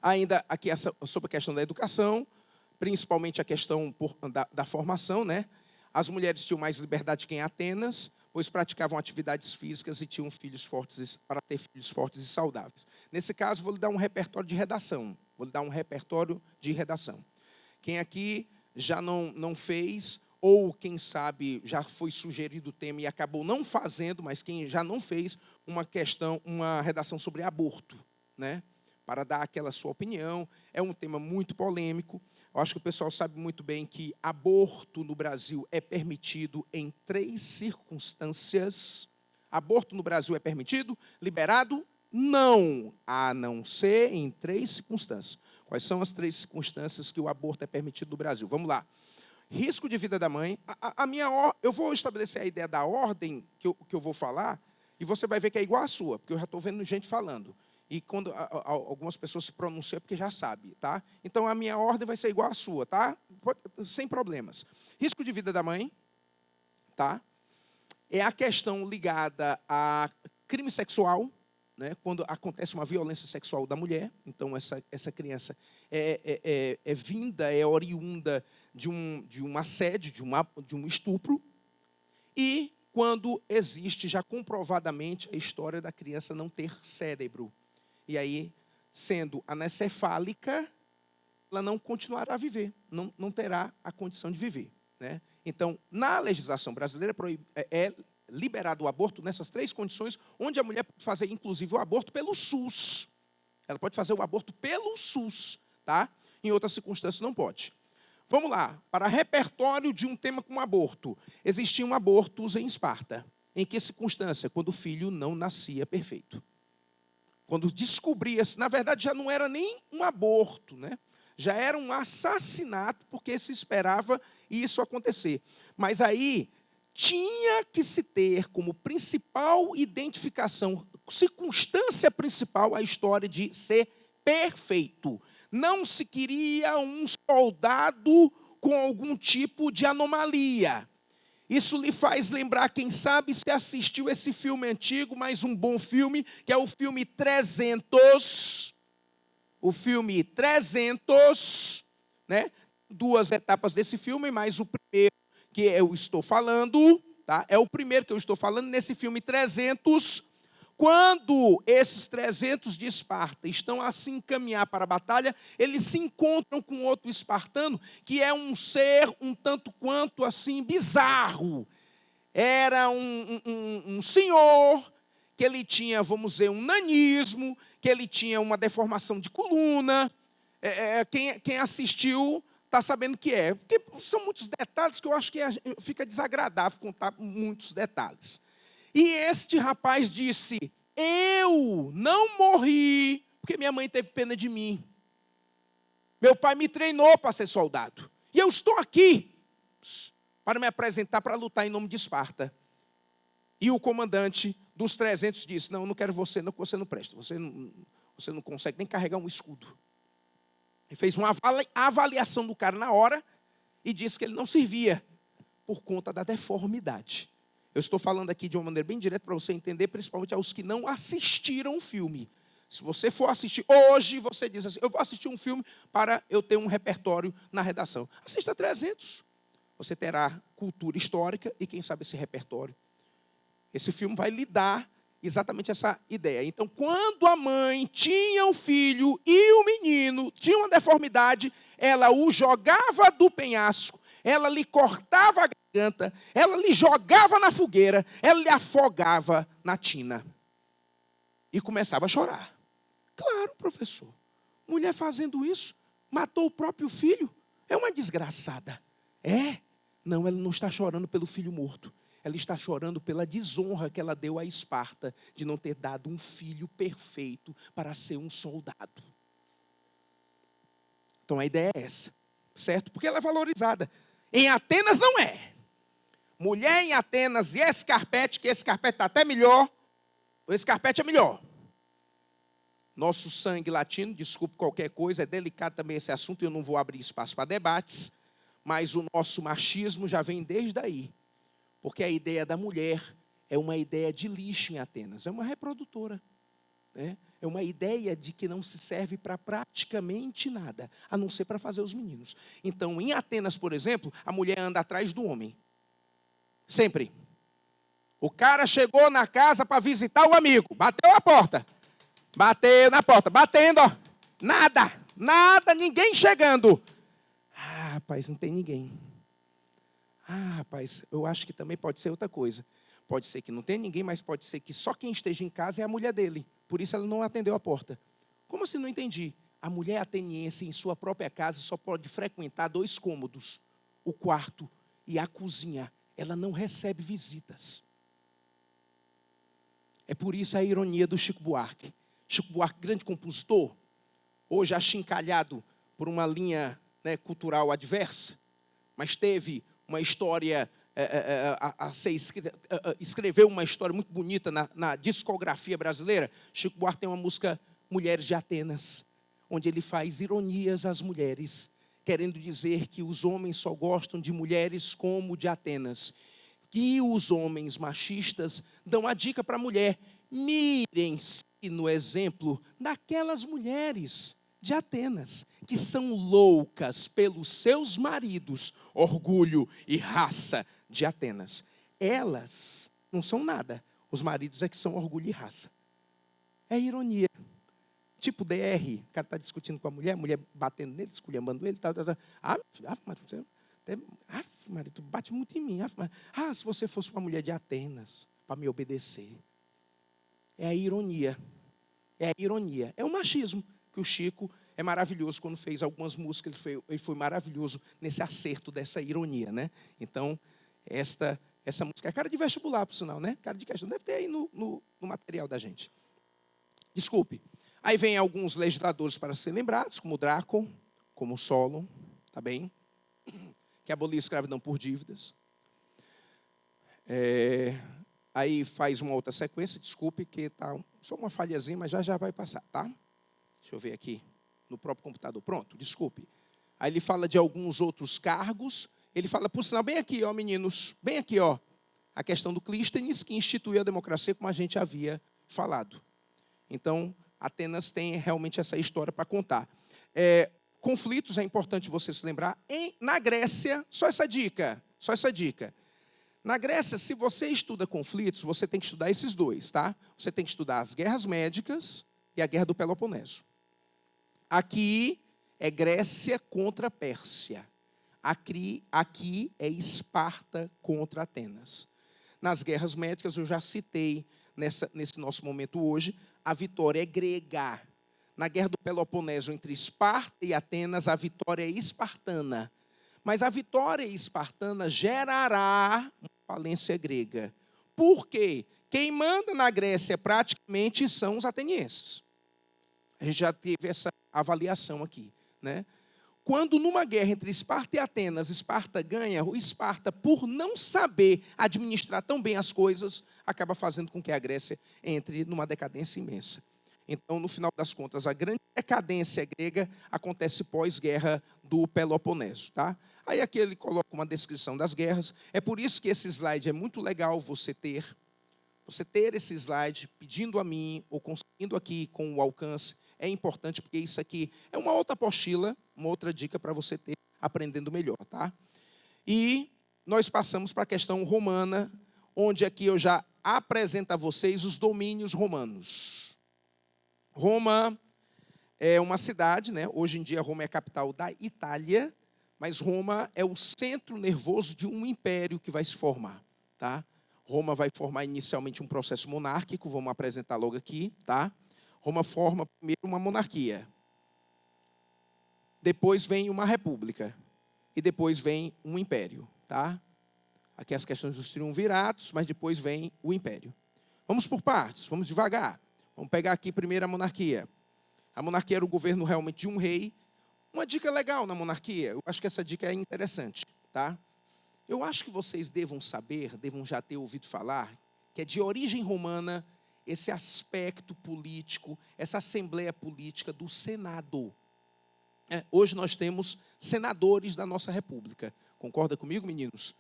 Ainda aqui sobre a questão da educação, principalmente a questão da formação, né? As mulheres tinham mais liberdade que em Atenas, pois praticavam atividades físicas e tinham filhos fortes para ter filhos fortes e saudáveis. Nesse caso, vou lhe dar um repertório de redação. Quem aqui já não fez, ou quem sabe já foi sugerido o tema e acabou não fazendo, mas quem já não fez, uma redação sobre aborto, né? Para dar aquela sua opinião. É um tema muito polêmico. Eu acho que o pessoal sabe muito bem que aborto no Brasil é permitido em 3 circunstâncias. Aborto no Brasil é permitido? Liberado? Não. A não ser em 3 circunstâncias. Quais são as 3 circunstâncias que o aborto é permitido no Brasil? Vamos lá. Risco de vida da mãe. Eu vou estabelecer a ideia da ordem que eu vou falar, e você vai ver que é igual à sua, porque eu já estou vendo gente falando. E quando algumas pessoas se pronunciam é porque já sabe, tá? Então, a minha ordem vai ser igual à sua, tá? Sem problemas. Risco de vida da mãe, tá? É a questão ligada a crime sexual, né? Quando acontece uma violência sexual da mulher. Então, essa criança é oriunda de um assédio, de um estupro. E quando existe já comprovadamente a história da criança não ter cérebro. E aí, sendo anencefálica, ela não continuará a viver, não terá a condição de viver, né? Então, na legislação brasileira, é liberado o aborto nessas 3 condições, onde a mulher pode fazer, inclusive, o aborto pelo SUS. Ela pode fazer o aborto pelo SUS, tá? Em outras circunstâncias, não pode. Vamos lá, para repertório de um tema como aborto. Existiam abortos em Esparta. Em que circunstância? Quando o filho não nascia perfeito. Quando descobria-se, na verdade já não era nem um aborto, né? Já era um assassinato, porque se esperava isso acontecer. Mas aí tinha que se ter como principal identificação, circunstância principal, a história de ser perfeito. Não se queria um soldado com algum tipo de anomalia. Isso lhe faz lembrar, quem sabe, se assistiu esse filme antigo, mas um bom filme, que é o filme 300. O filme 300, né? 2 etapas desse filme, mas o primeiro que eu estou falando, tá? É o primeiro que eu estou falando nesse filme 300. Quando esses 300 de Esparta estão a se encaminhar para a batalha, eles se encontram com outro espartano, que é um ser um tanto quanto assim bizarro. Era um senhor, que ele tinha, vamos dizer, um nanismo, que ele tinha uma deformação de coluna. Quem assistiu está sabendo o que é. Porque são muitos detalhes que eu acho que fica desagradável contar muitos detalhes. E este rapaz disse: eu não morri porque minha mãe teve pena de mim. Meu pai me treinou para ser soldado. E eu estou aqui para me apresentar para lutar em nome de Esparta. E o comandante dos 300 disse, não, eu não quero você, não, você não presta. Você não consegue nem carregar um escudo. Ele fez uma avaliação do cara na hora e disse que ele não servia por conta da deformidade. Eu estou falando aqui de uma maneira bem direta para você entender, principalmente aos que não assistiram o filme. Se você for assistir hoje, você diz assim, eu vou assistir um filme para eu ter um repertório na redação. Assista 300. Você terá cultura histórica e, quem sabe, esse repertório. Esse filme vai lhe dar exatamente essa ideia. Então, quando a mãe tinha o filho e o menino tinha uma deformidade, ela o jogava do penhasco, ela lhe cortava a garganta, ela lhe jogava na fogueira, ela lhe afogava na tina. E começava a chorar. Claro, professor. Mulher fazendo isso, matou o próprio filho. É uma desgraçada. É? Não, ela não está chorando pelo filho morto. Ela está chorando pela desonra que ela deu a Esparta de não ter dado um filho perfeito para ser um soldado. Então a ideia é essa, certo? Porque ela é valorizada. Em Atenas não é. Mulher em Atenas e escarpete, que esse carpete está até melhor, esse carpete é melhor. Nosso sangue latino, desculpe qualquer coisa, é delicado também esse assunto, eu não vou abrir espaço para debates, mas o nosso machismo já vem desde aí. Porque a ideia da mulher é uma ideia de lixo em Atenas, é uma reprodutora. Né? É uma ideia de que não se serve para praticamente nada, a não ser para fazer os meninos. Então, em Atenas, por exemplo, a mulher anda atrás do homem. Sempre. O cara chegou na casa para visitar o amigo, bateu a porta. Bateu na porta, batendo, ó. Nada, ninguém chegando. Ah, rapaz, não tem ninguém. Ah, rapaz, eu acho que também pode ser outra coisa. Pode ser que não tenha ninguém, mas pode ser que só quem esteja em casa é a mulher dele. Por isso ela não atendeu a porta. Como assim? Não entendi. A mulher ateniense em sua própria casa só pode frequentar 2 cômodos. O quarto e a cozinha. Ela não recebe visitas. É por isso a ironia do Chico Buarque. Chico Buarque, grande compositor, hoje achincalhado por uma linha, né, cultural adversa, mas teve uma história escreveu uma história muito bonita na discografia brasileira. Chico Buarque tem uma música Mulheres de Atenas, onde ele faz ironias às mulheres, querendo dizer que os homens só gostam de mulheres como de Atenas. Que os homens machistas dão a dica para a mulher, mirem-se no exemplo daquelas mulheres de Atenas, que são loucas pelos seus maridos, orgulho e raça de Atenas. Elas não são nada, os maridos é que são orgulho e raça. É ironia. Tipo DR, o cara está discutindo com a mulher batendo nele, esculhambando ele, tal. Marido, tu bate muito em mim. Se você fosse uma mulher de Atenas, para me obedecer. É a ironia. É a ironia. É o machismo. Que o Chico é maravilhoso quando fez algumas músicas, ele foi maravilhoso nesse acerto dessa ironia, né? Então, essa música é cara de vestibular, por sinal, né? Cara de questão, deve ter aí no material da gente. Desculpe. Aí vem alguns legisladores para serem lembrados, como Drácula, como Solon, tá bem? Que aboliu a escravidão por dívidas. Aí faz uma outra sequência, desculpe, que está só uma falhazinha, mas já vai passar, tá? Deixa eu ver aqui, no próprio computador. Pronto, desculpe. Aí ele fala de alguns outros cargos. Ele fala, por sinal, bem aqui, ó, meninos, bem aqui, ó, a questão do Clístenes, que instituiu a democracia, como a gente havia falado. Então, Atenas tem realmente essa história para contar. Conflitos, é importante você se lembrar. Na Grécia, só essa dica. Na Grécia, se você estuda conflitos, você tem que estudar esses dois, tá? Você tem que estudar as guerras médicas e a guerra do Peloponeso. Aqui é Grécia contra Pérsia. Aqui é Esparta contra Atenas. Nas guerras médicas, eu já citei nesse nosso momento hoje, a vitória é grega. Na guerra do Peloponeso entre Esparta e Atenas, a vitória é espartana. Mas a vitória espartana gerará uma falência grega. Por quê? Quem manda na Grécia praticamente são os atenienses. A gente já teve essa avaliação aqui, né? quando numa guerra entre Esparta e Atenas, Esparta ganha, o Esparta, por não saber administrar tão bem as coisas, acaba fazendo com que a Grécia entre numa decadência imensa. Então, no final das contas, a grande decadência grega acontece pós-guerra do Peloponeso, tá? Aí aqui ele coloca uma descrição das guerras. É por isso que esse slide é muito legal você ter. Você ter esse slide pedindo a mim ou conseguindo aqui com o alcance é importante, porque isso aqui é uma outra apostila, uma outra dica para você ter aprendendo melhor, tá? E nós passamos para a questão romana, onde aqui eu já apresento a vocês os domínios romanos. Roma é uma cidade, né? Hoje em dia Roma é a capital da Itália, mas Roma é o centro nervoso de um império que vai se formar, tá? Roma vai formar inicialmente um processo monárquico, vamos apresentar logo aqui, tá? Roma forma primeiro uma monarquia, depois vem uma república e depois vem um império, tá? Aqui as questões dos triunviratos, mas depois vem o império. Vamos por partes, vamos devagar. Vamos pegar aqui primeiro a monarquia. A monarquia era o governo realmente de um rei. Uma dica legal na monarquia, eu acho que essa dica é interessante, tá? Eu acho que vocês devam saber, devam já ter ouvido falar, que é de origem romana esse aspecto político, essa assembleia política do Senado. Hoje nós temos senadores da nossa república. Concorda comigo, meninos?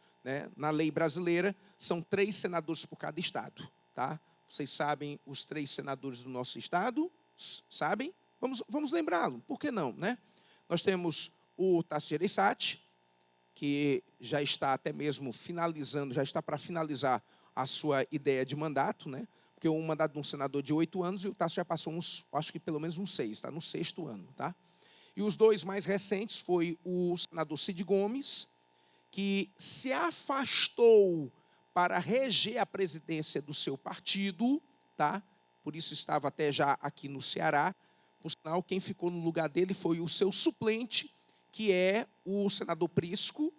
Na lei brasileira, são 3 senadores por cada estado, tá? Vocês sabem os 3 senadores do nosso estado? Sabem? Vamos lembrá-lo, por que não, né? Nós temos o Tasso Gereissati, que já está até mesmo finalizando, já está para finalizar a sua ideia de mandato, né? Porque o mandato de um senador de 8 anos e o Tasso já passou acho que pelo menos uns 6, está no 6º ano, tá? E os 2 mais recentes foi o senador Cid Gomes, que se afastou para reger a presidência do seu partido, tá? Por isso estava até já aqui no Ceará. Por sinal, quem ficou no lugar dele foi o seu suplente, que é o senador Prisco,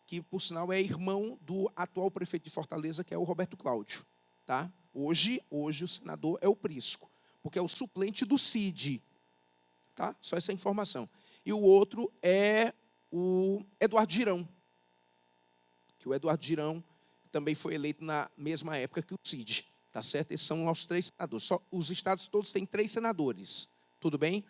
que, por sinal, é irmão do atual prefeito de Fortaleza, que é o Roberto Cláudio. Tá? Hoje o senador é o Prisco, porque é o suplente do Cid. Tá? Só essa informação. E o outro é o Eduardo Girão, que o Eduardo Girão também foi eleito na mesma época que o Cid. Tá certo? Esses são os 3 senadores. Só, os estados todos têm 3 senadores. Tudo bem?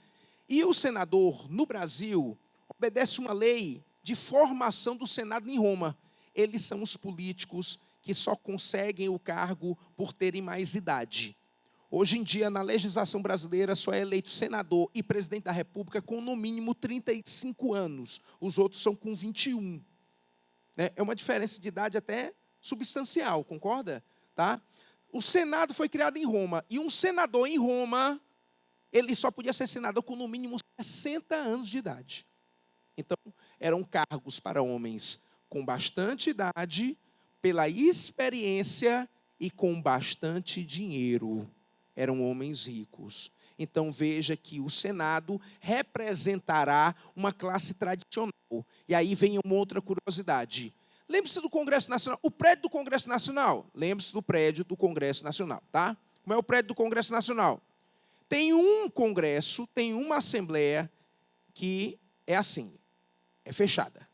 E o senador, no Brasil, obedece uma lei de formação do Senado em Roma. Eles são os políticos que só conseguem o cargo por terem mais idade. Hoje em dia, na legislação brasileira, só é eleito senador e presidente da República com, no mínimo, 35 anos. Os outros são com 21. É uma diferença de idade até substancial, concorda? Tá? O Senado foi criado em Roma. E um senador em Roma, ele só podia ser senador com, no mínimo, 60 anos de idade. Então, eram cargos para homens com bastante idade, pela experiência e com bastante dinheiro. Eram homens ricos. Então, veja que o Senado representará uma classe tradicional. E aí vem uma outra curiosidade. Lembre-se do Congresso Nacional. O prédio do Congresso Nacional. Lembre-se do prédio do Congresso Nacional, tá? Como é o prédio do Congresso Nacional? Tem um congresso, tem uma assembleia que é assim, é fechada.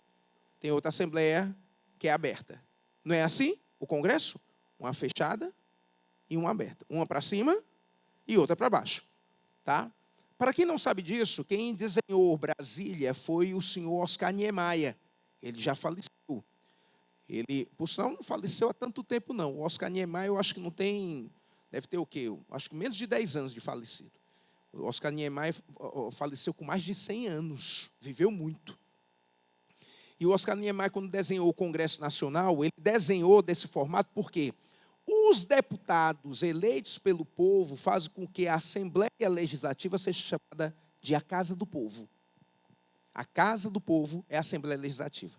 Tem outra assembleia que é aberta. Não é assim o congresso? Uma fechada e uma aberta. Uma para cima e outra para baixo. Tá? Para quem não sabe disso, quem desenhou Brasília foi o senhor Oscar Niemeyer. Ele já faleceu. Ele, por sinal, não faleceu há tanto tempo, não. O Oscar Niemeyer, eu acho que não tem... Deve ter o quê? Acho que menos de 10 anos de falecido. O Oscar Niemeyer faleceu com mais de 100 anos. Viveu muito. E o Oscar Niemeyer, quando desenhou o Congresso Nacional, ele desenhou desse formato porque os deputados eleitos pelo povo fazem com que a Assembleia Legislativa seja chamada de a Casa do Povo. A Casa do Povo é a Assembleia Legislativa.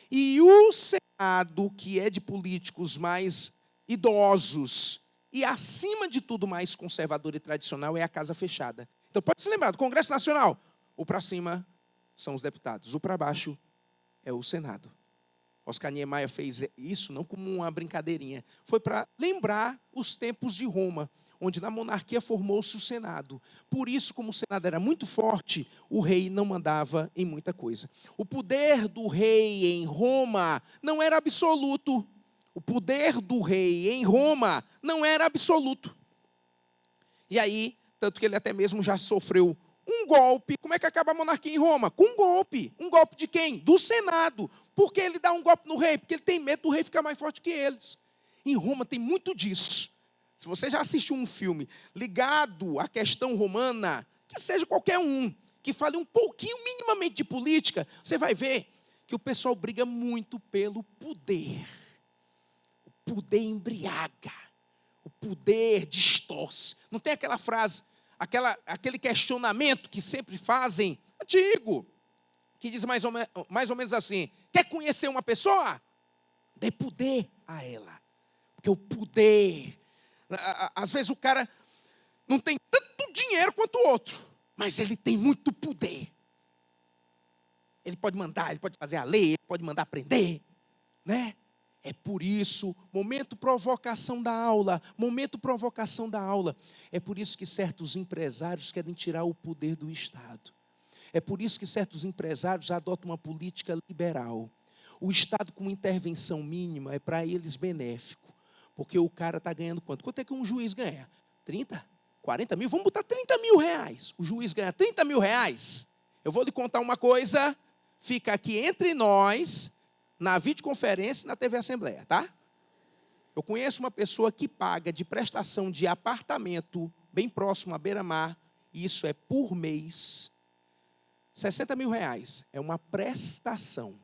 E o Senado, que é de políticos mais idosos e, acima de tudo, mais conservador e tradicional, é a Casa Fechada. Então, pode se lembrar do Congresso Nacional. O para cima são os deputados, o para baixo é o Senado. Oscar Niemeyer fez isso não como uma brincadeirinha, foi para lembrar os tempos de Roma. onde na monarquia formou-se o Senado. Por isso, como o Senado era muito forte, o rei não mandava em muita coisa. O poder do rei em Roma não era absoluto. O poder do rei em Roma não era absoluto. E aí, tanto que ele até mesmo já sofreu um golpe. Como é que acaba a monarquia em Roma? Com um golpe. Um golpe de quem? Do Senado. Por que ele dá um golpe no rei? Porque ele tem medo do rei ficar mais forte que eles. Em Roma tem muito disso. Se você já assistiu um filme ligado à questão romana, que seja qualquer um, que fale um pouquinho minimamente de política, você vai ver que o pessoal briga muito pelo poder. O poder embriaga. O poder distorce. Não tem aquela frase, aquele questionamento que sempre fazem, antigo, que diz mais ou menos assim: quer conhecer uma pessoa? Dê poder a ela. Porque o poder... Às vezes o cara não tem tanto dinheiro quanto o outro, mas ele tem muito poder. Ele pode mandar, ele pode fazer a lei, ele pode mandar prender, né? É por isso, momento provocação da aula, é por isso que certos empresários querem tirar o poder do Estado. É por isso que certos empresários adotam uma política liberal. O Estado com intervenção mínima é para eles benéfico. Porque o cara está ganhando quanto? Quanto é que um juiz ganha? 30? 40 mil? Vamos botar 30 mil reais. O juiz ganha 30 mil reais. Eu vou lhe contar uma coisa. Fica aqui entre nós, na videoconferência e na TV Assembleia, tá? Eu conheço uma pessoa que paga de prestação de apartamento, bem próximo à beira-mar, e isso é por mês, 60 mil reais. É uma prestação.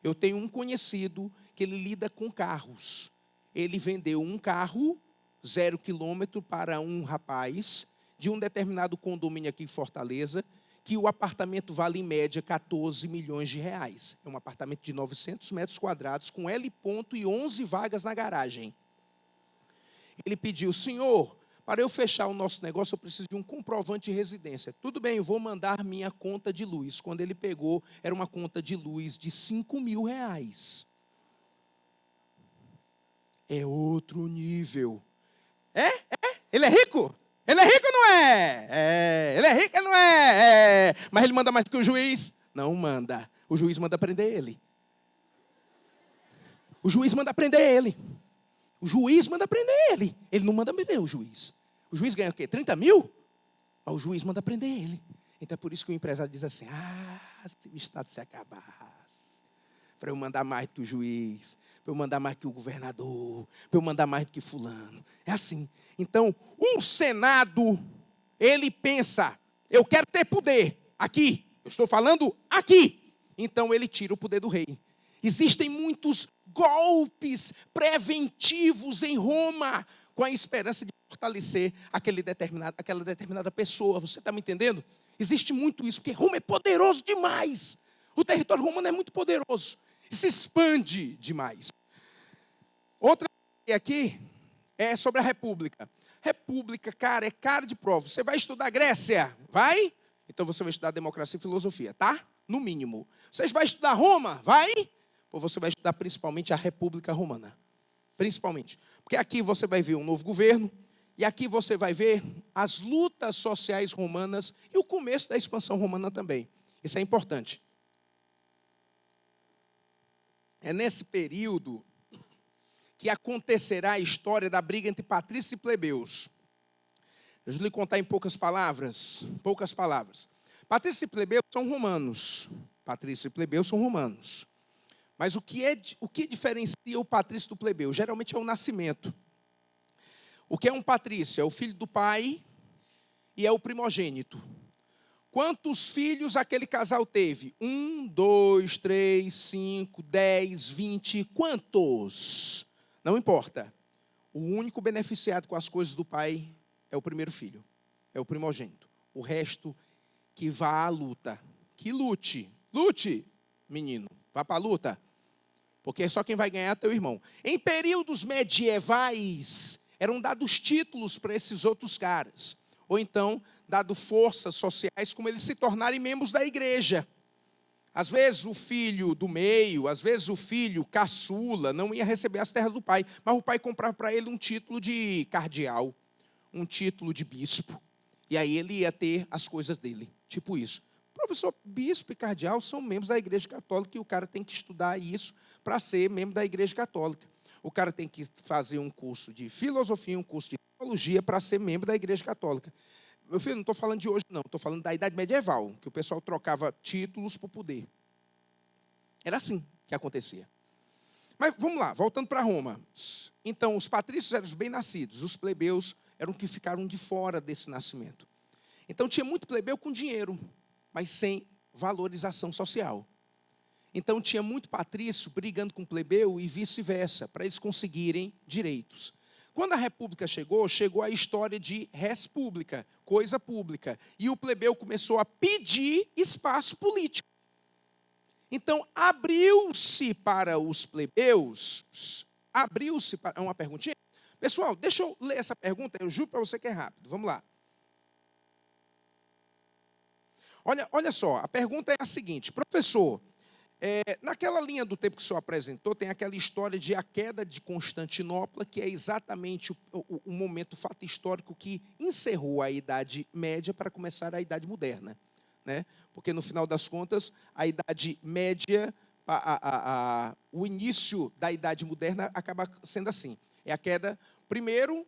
Eu tenho um conhecido que ele lida com carros. Ele vendeu um carro, 0 quilômetro, para um rapaz de um determinado condomínio aqui em Fortaleza, que o apartamento vale, em média, 14 milhões de reais. É um apartamento de 900 metros quadrados, com L ponto e 11 vagas na garagem. Ele pediu: senhor, para eu fechar o nosso negócio, eu preciso de um comprovante de residência. Tudo bem, eu vou mandar minha conta de luz. Quando ele pegou, era uma conta de luz de 5 mil reais. É outro nível. Ele é rico? Ele é rico ou não é? Ele é rico ou não é? Mas ele manda mais do que o juiz? Não manda. O juiz manda prender ele. O juiz manda prender ele. O juiz manda prender ele. Ele não manda prender o juiz. O juiz ganha o quê? 30 mil? Mas o juiz manda prender ele. Então é por isso que o empresário diz assim: se o Estado se acabasse, para eu mandar mais do que o juiz, para eu mandar mais do que o governador, para eu mandar mais do que fulano. É assim. Então, o Senado, ele pensa: eu quero ter poder aqui. Eu estou falando aqui. Então, ele tira o poder do rei. Existem muitos golpes preventivos em Roma, com a esperança de fortalecer aquela determinada pessoa. Você está me entendendo? Existe muito isso, porque Roma é poderoso demais. O território romano é muito poderoso. E se expande demais. Outra aqui é sobre a República. República, cara, é cara de prova. Você vai estudar Grécia? Vai? Então você vai estudar democracia e filosofia, tá? No mínimo. Você vai estudar Roma? Vai? Ou você vai estudar principalmente a República Romana. Principalmente. Porque aqui você vai ver um novo governo, e aqui você vai ver as lutas sociais romanas e o começo da expansão romana também. Isso é importante. É nesse período que acontecerá a história da briga entre patrícios e plebeus. Deixa eu lhe contar em poucas palavras. Patrícios e plebeus são romanos. Patrícios e plebeus são romanos. Mas o que diferencia o patrício do plebeu? Geralmente é o nascimento. O que é um patrício? É o filho do pai e é o primogênito. Quantos filhos aquele casal teve? 1, 2, 3, 5, 10, 20, quantos? Não importa. O único beneficiado com as coisas do pai é o primeiro filho, é o primogênito. O resto que vá à luta, que lute, menino, vá para a luta, porque só quem vai ganhar é teu irmão. Em períodos medievais, eram dados títulos para esses outros caras, ou então dado forças sociais, como eles se tornarem membros da igreja. Às vezes o filho do meio, às vezes o filho caçula, não ia receber as terras do pai, mas o pai comprava para ele um título de cardeal, um título de bispo. E aí ele ia ter as coisas dele, tipo isso. Professor, bispo e cardeal são membros da Igreja Católica e o cara tem que estudar isso para ser membro da Igreja Católica. O cara tem que fazer um curso de filosofia, um curso de teologia para ser membro da Igreja Católica. Meu filho, não estou falando de hoje, não. Estou falando da Idade Medieval, que o pessoal trocava títulos por poder. Era assim que acontecia. Mas vamos lá, voltando para Roma. Então, os patrícios eram os bem-nascidos, os plebeus eram os que ficaram de fora desse nascimento. Então, tinha muito plebeu com dinheiro, mas sem valorização social. Então, tinha muito patrício brigando com plebeu e vice-versa, para eles conseguirem direitos. Quando a república chegou a história de res publica, coisa pública. E o plebeu começou a pedir espaço político. Então, abriu-se para os plebeus, abriu-se para uma perguntinha. Pessoal, deixa eu ler essa pergunta, eu juro para você que é rápido. Vamos lá. Olha só, a pergunta é a seguinte. Professor, naquela linha do tempo que o senhor apresentou, tem aquela história de a queda de Constantinopla, que é exatamente o momento, o fato histórico que encerrou a Idade Média para começar a Idade Moderna. Né? Porque, no final das contas, a Idade Média, o início da Idade Moderna acaba sendo assim. É a queda, primeiro,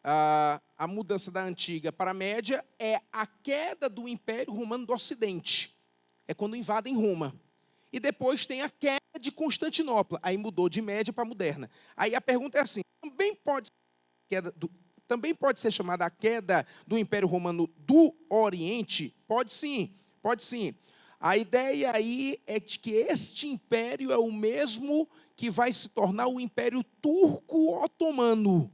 a mudança da Antiga para a Média é a queda do Império Romano do Ocidente. É quando invadem Roma. E depois tem a queda de Constantinopla. Aí mudou de Média para Moderna. Aí a pergunta é assim, também pode ser chamada a queda do Império Romano do Oriente? Pode sim, pode sim. A ideia aí é de que este império é o mesmo que vai se tornar o Império Turco-Otomano.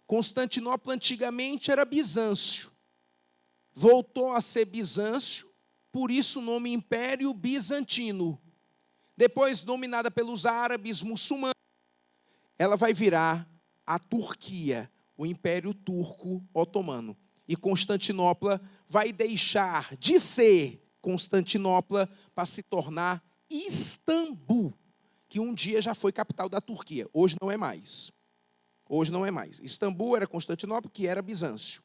Constantinopla antigamente era Bizâncio. Voltou a ser Bizâncio, por isso o nome Império Bizantino. Depois, dominada pelos árabes muçulmanos, ela vai virar a Turquia, o Império Turco-Otomano. E Constantinopla vai deixar de ser Constantinopla para se tornar Istambul, que um dia já foi capital da Turquia. Hoje não é mais. Hoje não é mais. Istambul era Constantinopla, que era Bizâncio.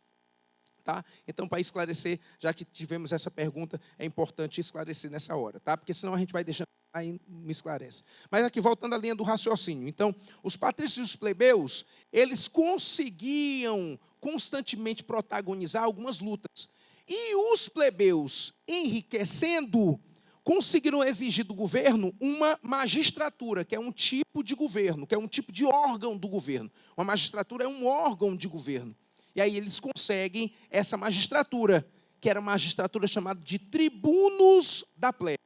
Tá? Então, para esclarecer, já que tivemos essa pergunta, é importante esclarecer nessa hora, tá? Porque senão a gente vai deixando, aí não esclarece. Mas aqui, voltando à linha do raciocínio. Então, os patrícios e os plebeus, eles conseguiam constantemente protagonizar algumas lutas. E os plebeus, enriquecendo, conseguiram exigir do governo uma magistratura, que é um tipo de governo, que é um tipo de órgão do governo. Uma magistratura é um órgão de governo. E aí eles conseguem essa magistratura, que era uma magistratura chamada de tribunos da plebe.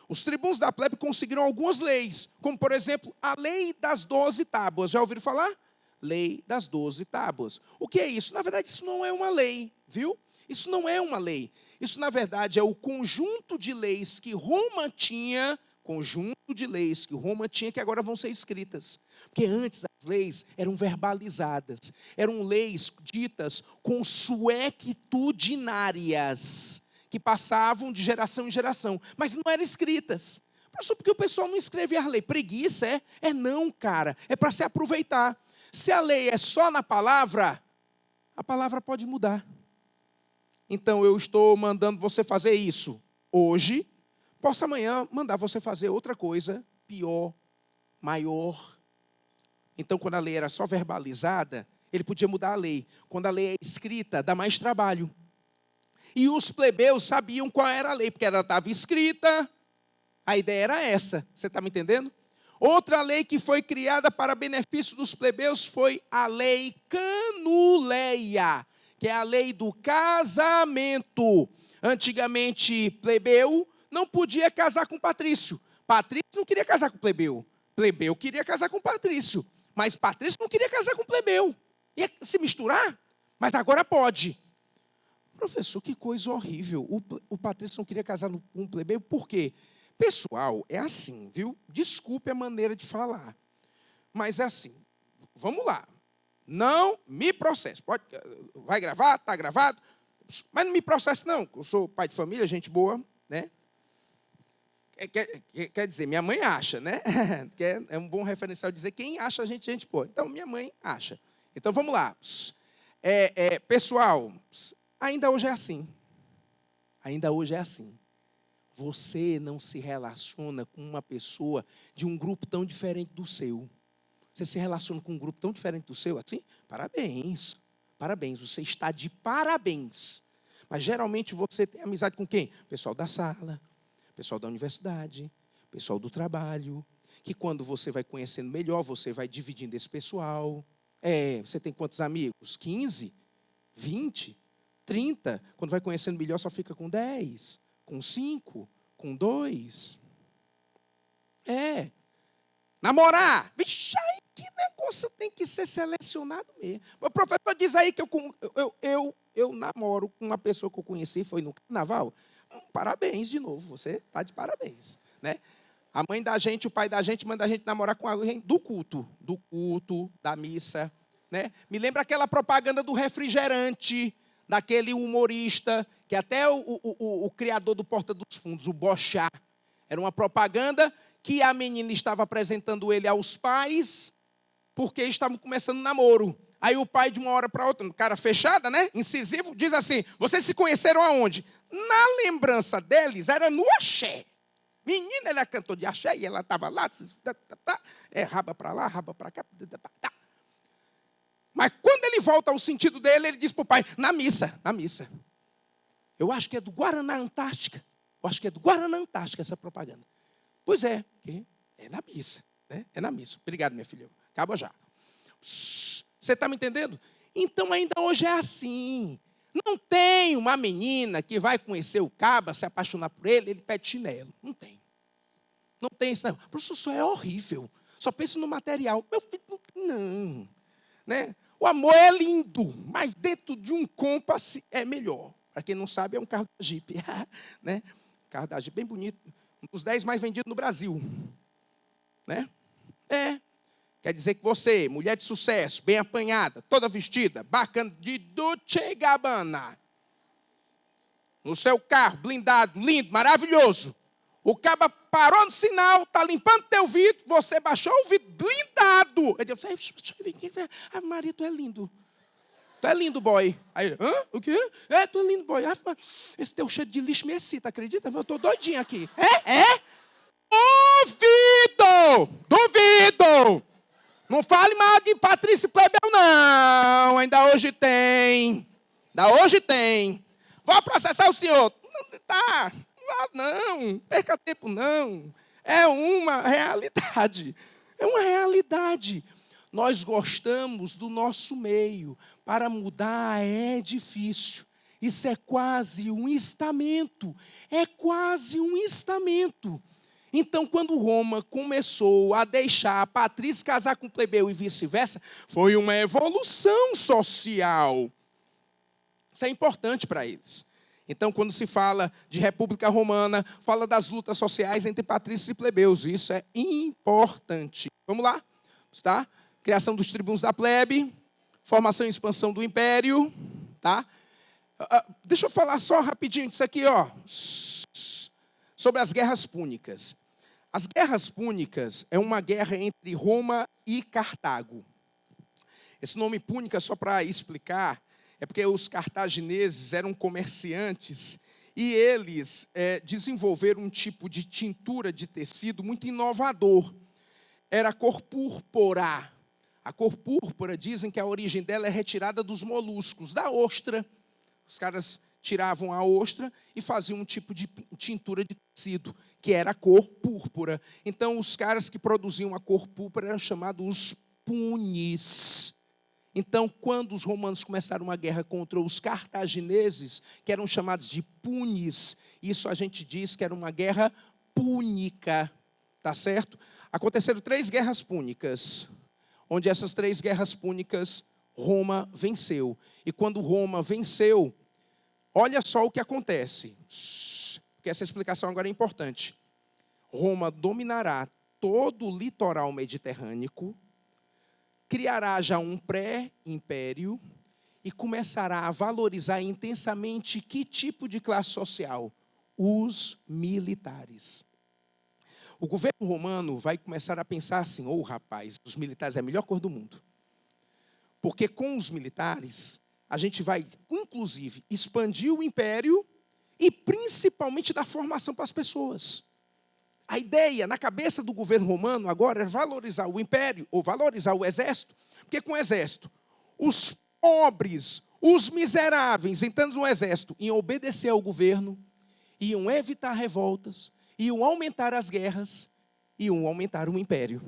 Os tribunos da plebe conseguiram algumas leis, como, por exemplo, a lei das 12 tábuas. Já ouviram falar? Lei das 12 tábuas. O que é isso? Na verdade, isso não é uma lei, viu? Isso não é uma lei. Isso, na verdade, é o conjunto de leis que Roma tinha, que agora vão ser escritas. Porque antes as leis eram verbalizadas, eram leis ditas consuetudinárias, que passavam de geração em geração, mas não eram escritas. Professor, porque o pessoal não escrevia a lei? Preguiça, é? É não, cara, é para se aproveitar. Se a lei é só na palavra, a palavra pode mudar. Então, eu estou mandando você fazer isso hoje, posso amanhã mandar você fazer outra coisa, pior, maior. Então, quando a lei era só verbalizada, ele podia mudar a lei. Quando a lei é escrita, dá mais trabalho. E os plebeus sabiam qual era a lei, porque ela estava escrita. A ideia era essa, você está me entendendo? Outra lei que foi criada para benefício dos plebeus foi a lei Canuleia, que é a lei do casamento. Antigamente, plebeu não podia casar com patrício. Patrício não queria casar com plebeu. Plebeu queria casar com patrício. Mas patrício não queria casar com plebeu. Ia se misturar? Mas agora pode. Professor, que coisa horrível. O patrício não queria casar com um plebeu, por quê? Pessoal, é assim, viu? Desculpe a maneira de falar. Mas é assim. Vamos lá. Não me processe. Vai gravar? Está gravado? Mas não me processe, não. Eu sou pai de família, gente boa, né? Quer dizer, minha mãe acha, né? É um bom referencial dizer quem acha a gente boa. Então, minha mãe acha. Então, vamos lá. Pessoal, ainda hoje é assim. Ainda hoje é assim. Você não se relaciona com uma pessoa de um grupo tão diferente do seu. Você se relaciona com um grupo tão diferente do seu, assim? Parabéns. Parabéns, você está de parabéns. Mas geralmente você tem amizade com quem? Pessoal da sala, pessoal da universidade, pessoal do trabalho. Que quando você vai conhecendo melhor, você vai dividindo esse pessoal. Você tem quantos amigos? 15? 20? 30? Quando vai conhecendo melhor, só fica com 10, com 5, com 2. Namorar. Vixe, aí que negócio tem que ser selecionado mesmo. O professor diz aí que eu namoro com uma pessoa que eu conheci, foi no carnaval. Parabéns de novo, você está de parabéns, né? A mãe da gente, o pai da gente, manda a gente namorar com alguém do culto, da missa, né? Me lembra aquela propaganda do refrigerante, daquele humorista, que até o criador do Porta dos Fundos, o Bochá, era uma propaganda que a menina estava apresentando ele aos pais, porque estavam começando um namoro. Aí o pai, de uma hora para outra, cara fechada, né? Incisivo, diz assim: vocês se conheceram aonde? Na lembrança deles, era no axé. Menina, ela cantou de axé e ela estava lá, raba para lá, raba para cá. Mas quando ele volta ao sentido dele, ele diz para o pai: na missa. Eu acho que é do Guaraná Antártica. Essa propaganda. Pois é na missa, né? É na missa. Obrigado, minha filha. Acaba já. Você está me entendendo? Então ainda hoje é assim. Não tem uma menina que vai conhecer o caba, se apaixonar por ele, ele pede chinelo. Não tem. Não tem isso, não. O professor é horrível. Só pensa no material. Meu filho, não. Né? O amor é lindo, mas dentro de um Compass é melhor. Para quem não sabe, é um carro da Jeep. Né? Carro da Jeep bem bonito. Um dos 10 mais vendidos no Brasil. Né? Quer dizer que você, mulher de sucesso, bem apanhada, toda vestida, bacana, de Dolce & Gabbana, no seu carro, blindado, lindo, maravilhoso. O caba parou no sinal, está limpando teu vidro, você baixou o vidro, blindado. Ele disse: Maria, tu é lindo. Tu é lindo, boy. Aí, o quê? Tu é lindo, boy. Esse teu cheiro de lixo me excita, acredita? Eu estou doidinho aqui. Duvido. Não fale mal de Patrícia Plebel, não. Ainda hoje tem. Vou processar o senhor. Não, perca tempo, não. É uma realidade. Nós gostamos do nosso meio. Para mudar é difícil. Isso é quase um estamento. Então, quando Roma começou a deixar a Patrícia casar com o plebeu e vice-versa, foi uma evolução social. Isso é importante para eles. Então, quando se fala de República Romana, fala das lutas sociais entre patrícios e plebeus. Isso é importante. Vamos lá? Tá? Criação dos tribunos da plebe, formação e expansão do império. Tá? Deixa eu falar só rapidinho disso aqui, sobre as guerras púnicas. As guerras púnicas é uma guerra entre Roma e Cartago. Esse nome púnica, só para explicar, é porque os cartagineses eram comerciantes e eles desenvolveram um tipo de tintura de tecido muito inovador. Era a cor púrpura. A cor púrpura, dizem que a origem dela é retirada dos moluscos, da ostra. Os caras tiravam a ostra e faziam um tipo de tintura de tecido, que era a cor púrpura. Então, os caras que produziam a cor púrpura eram chamados os punis. Então, quando os romanos começaram uma guerra contra os cartagineses, que eram chamados de punis, isso a gente diz que era uma guerra púnica, tá certo? Aconteceram 3 guerras púnicas, onde essas 3 guerras púnicas, Roma venceu. E quando Roma venceu, olha só o que acontece, porque essa explicação agora é importante. Roma dominará todo o litoral mediterrâneo, criará já um pré-império e começará a valorizar intensamente que tipo de classe social? Os militares. O governo romano vai começar a pensar assim: rapaz, os militares é a melhor cor do mundo. Porque com os militares, a gente vai, inclusive, expandir o império e principalmente dar formação para as pessoas. A ideia na cabeça do governo romano agora é valorizar o império, ou valorizar o exército, porque com o exército, os pobres, os miseráveis, entrando no exército, iam obedecer ao governo, iam evitar revoltas, iam aumentar as guerras, iam aumentar o império.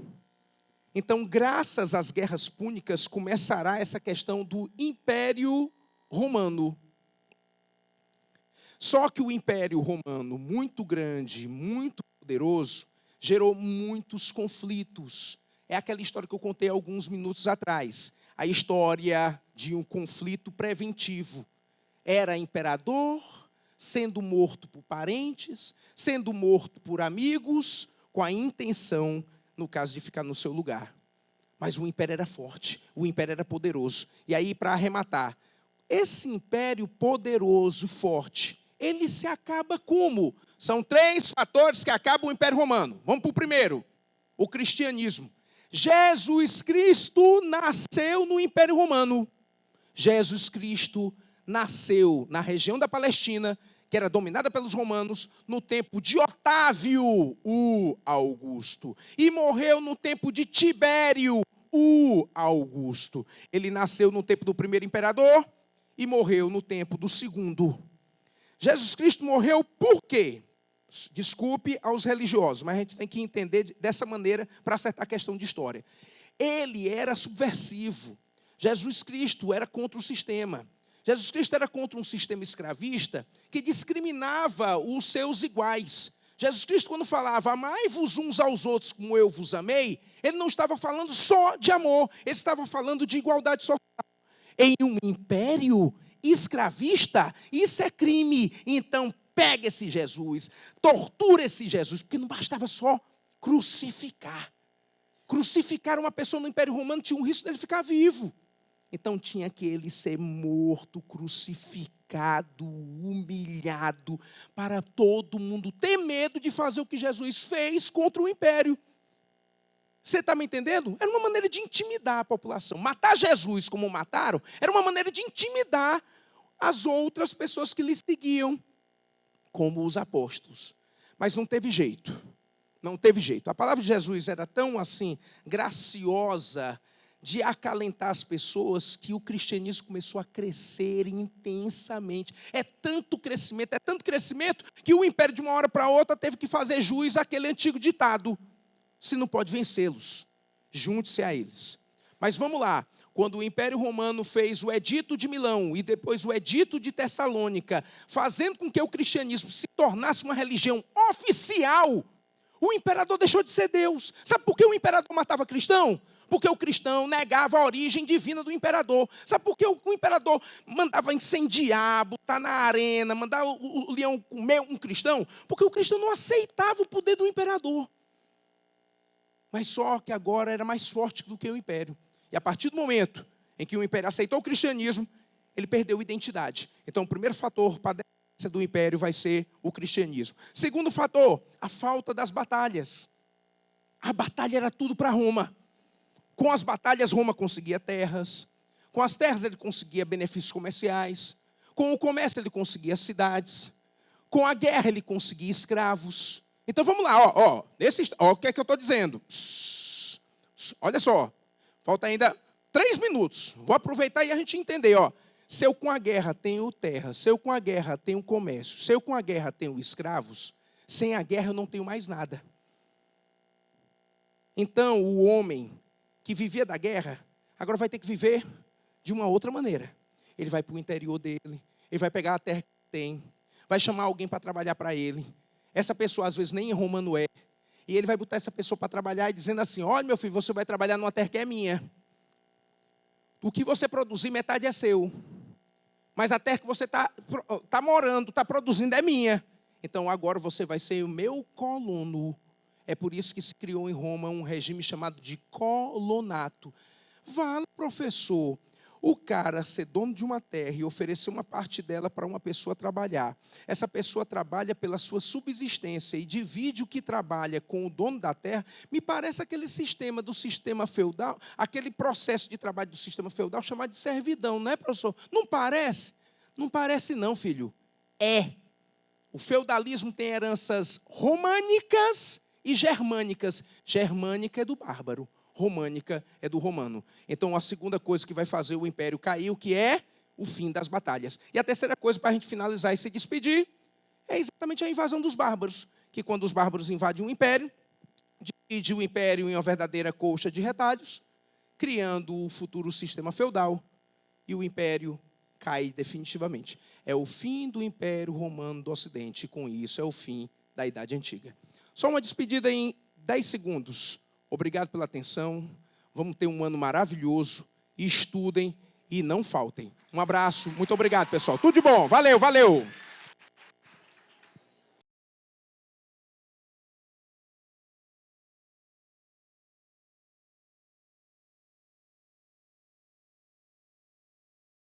Então, graças às guerras púnicas, começará essa questão do Império Romano. Só que o Império Romano, muito grande, muito poderoso, gerou muitos conflitos. É aquela história que eu contei alguns minutos atrás. A história de um conflito preventivo. Era imperador, sendo morto por parentes, sendo morto por amigos, com a intenção, no caso de ficar no seu lugar. Mas o império era forte, o império era poderoso. E aí, para arrematar, esse império poderoso e forte, ele se acaba como? São 3 fatores que acabam o Império Romano. Vamos para o primeiro, o cristianismo. Jesus Cristo nasceu no Império Romano. Jesus Cristo nasceu na região da Palestina, que era dominada pelos romanos, no tempo de Otávio, o Augusto. E morreu no tempo de Tibério, o Augusto. Ele nasceu no tempo do primeiro imperador e morreu no tempo do segundo. Jesus Cristo morreu por quê? Desculpe aos religiosos, mas a gente tem que entender dessa maneira para acertar a questão de história. Ele era subversivo. Jesus Cristo era contra o sistema. Jesus Cristo era contra um sistema escravista que discriminava os seus iguais. Jesus Cristo, quando falava, amai-vos uns aos outros como eu vos amei, ele não estava falando só de amor, ele estava falando de igualdade social. Em um império escravista, isso é crime. Então, pega esse Jesus, tortura esse Jesus, porque não bastava só crucificar. Crucificar uma pessoa no Império Romano tinha um risco dele ficar vivo. Então, tinha que ele ser morto, crucificado, humilhado, para todo mundo ter medo de fazer o que Jesus fez contra o império. Você está me entendendo? Era uma maneira de intimidar a população. Matar Jesus como mataram, era uma maneira de intimidar as outras pessoas que lhe seguiam, como os apóstolos. Mas não teve jeito. Não teve jeito. A palavra de Jesus era tão assim, graciosa, de acalentar as pessoas, que o cristianismo começou a crescer intensamente. É tanto crescimento, que o império de uma hora para outra teve que fazer jus àquele antigo ditado. Se não pode vencê-los, junte-se a eles. Mas vamos lá. Quando o Império Romano fez o Edito de Milão e depois o Edito de Tessalônica, fazendo com que o cristianismo se tornasse uma religião oficial, o imperador deixou de ser Deus. Sabe por que o imperador matava cristão? Porque o cristão negava a origem divina do imperador. Sabe por que o imperador mandava incendiar, botar na arena, mandar o leão comer um cristão? Porque o cristão não aceitava o poder do imperador. Mas só que agora era mais forte do que o império. E a partir do momento em que o império aceitou o cristianismo, ele perdeu a identidade. Então, o primeiro fator para a decadência do império vai ser o cristianismo. Segundo fator, a falta das batalhas. A batalha era tudo para Roma. Com as batalhas, Roma conseguia terras. Com as terras, ele conseguia benefícios comerciais. Com o comércio, ele conseguia cidades. Com a guerra, ele conseguia escravos. Então, vamos lá. O que é que eu estou dizendo? Olha só. Falta ainda 3 minutos. Vou aproveitar e a gente entender. Se eu com a guerra tenho terra, se eu com a guerra tenho comércio, se eu com a guerra tenho escravos, sem a guerra eu não tenho mais nada. Então, o homem que vivia da guerra, agora vai ter que viver de uma outra maneira. Ele vai para o interior dele, ele vai pegar a terra que tem, vai chamar alguém para trabalhar para ele. Essa pessoa, às vezes, nem em Roma não é. E ele vai botar essa pessoa para trabalhar e dizendo assim, olha, meu filho, você vai trabalhar numa terra que é minha. O que você produzir, metade é seu. Mas a terra que você está morando, está produzindo, é minha. Então, agora você vai ser o meu colono. É por isso que se criou em Roma um regime chamado de colonato. Vale, professor, O cara ser dono de uma terra e oferecer uma parte dela para uma pessoa trabalhar. Essa pessoa trabalha pela sua subsistência e divide o que trabalha com o dono da terra. Me parece aquele sistema do sistema feudal, aquele processo de trabalho do sistema feudal chamado de servidão, não é, professor? Não parece? Não parece não, filho. É. O feudalismo tem heranças românicas e germânicas. Germânica é do bárbaro. Românica é do romano. Então, a segunda coisa que vai fazer o império cair, o que é o fim das batalhas. E a terceira coisa, para a gente finalizar e se despedir, é exatamente a invasão dos bárbaros. Que quando os bárbaros invadem o império, divide o império em uma verdadeira colcha de retalhos, criando o futuro sistema feudal, e o império cai definitivamente. É o fim do Império Romano do Ocidente, e com isso é o fim da Idade Antiga. Só uma despedida em 10 segundos. Obrigado pela atenção. Vamos ter um ano maravilhoso. E estudem e não faltem. Um abraço. Muito obrigado, pessoal. Tudo de bom. Valeu, valeu.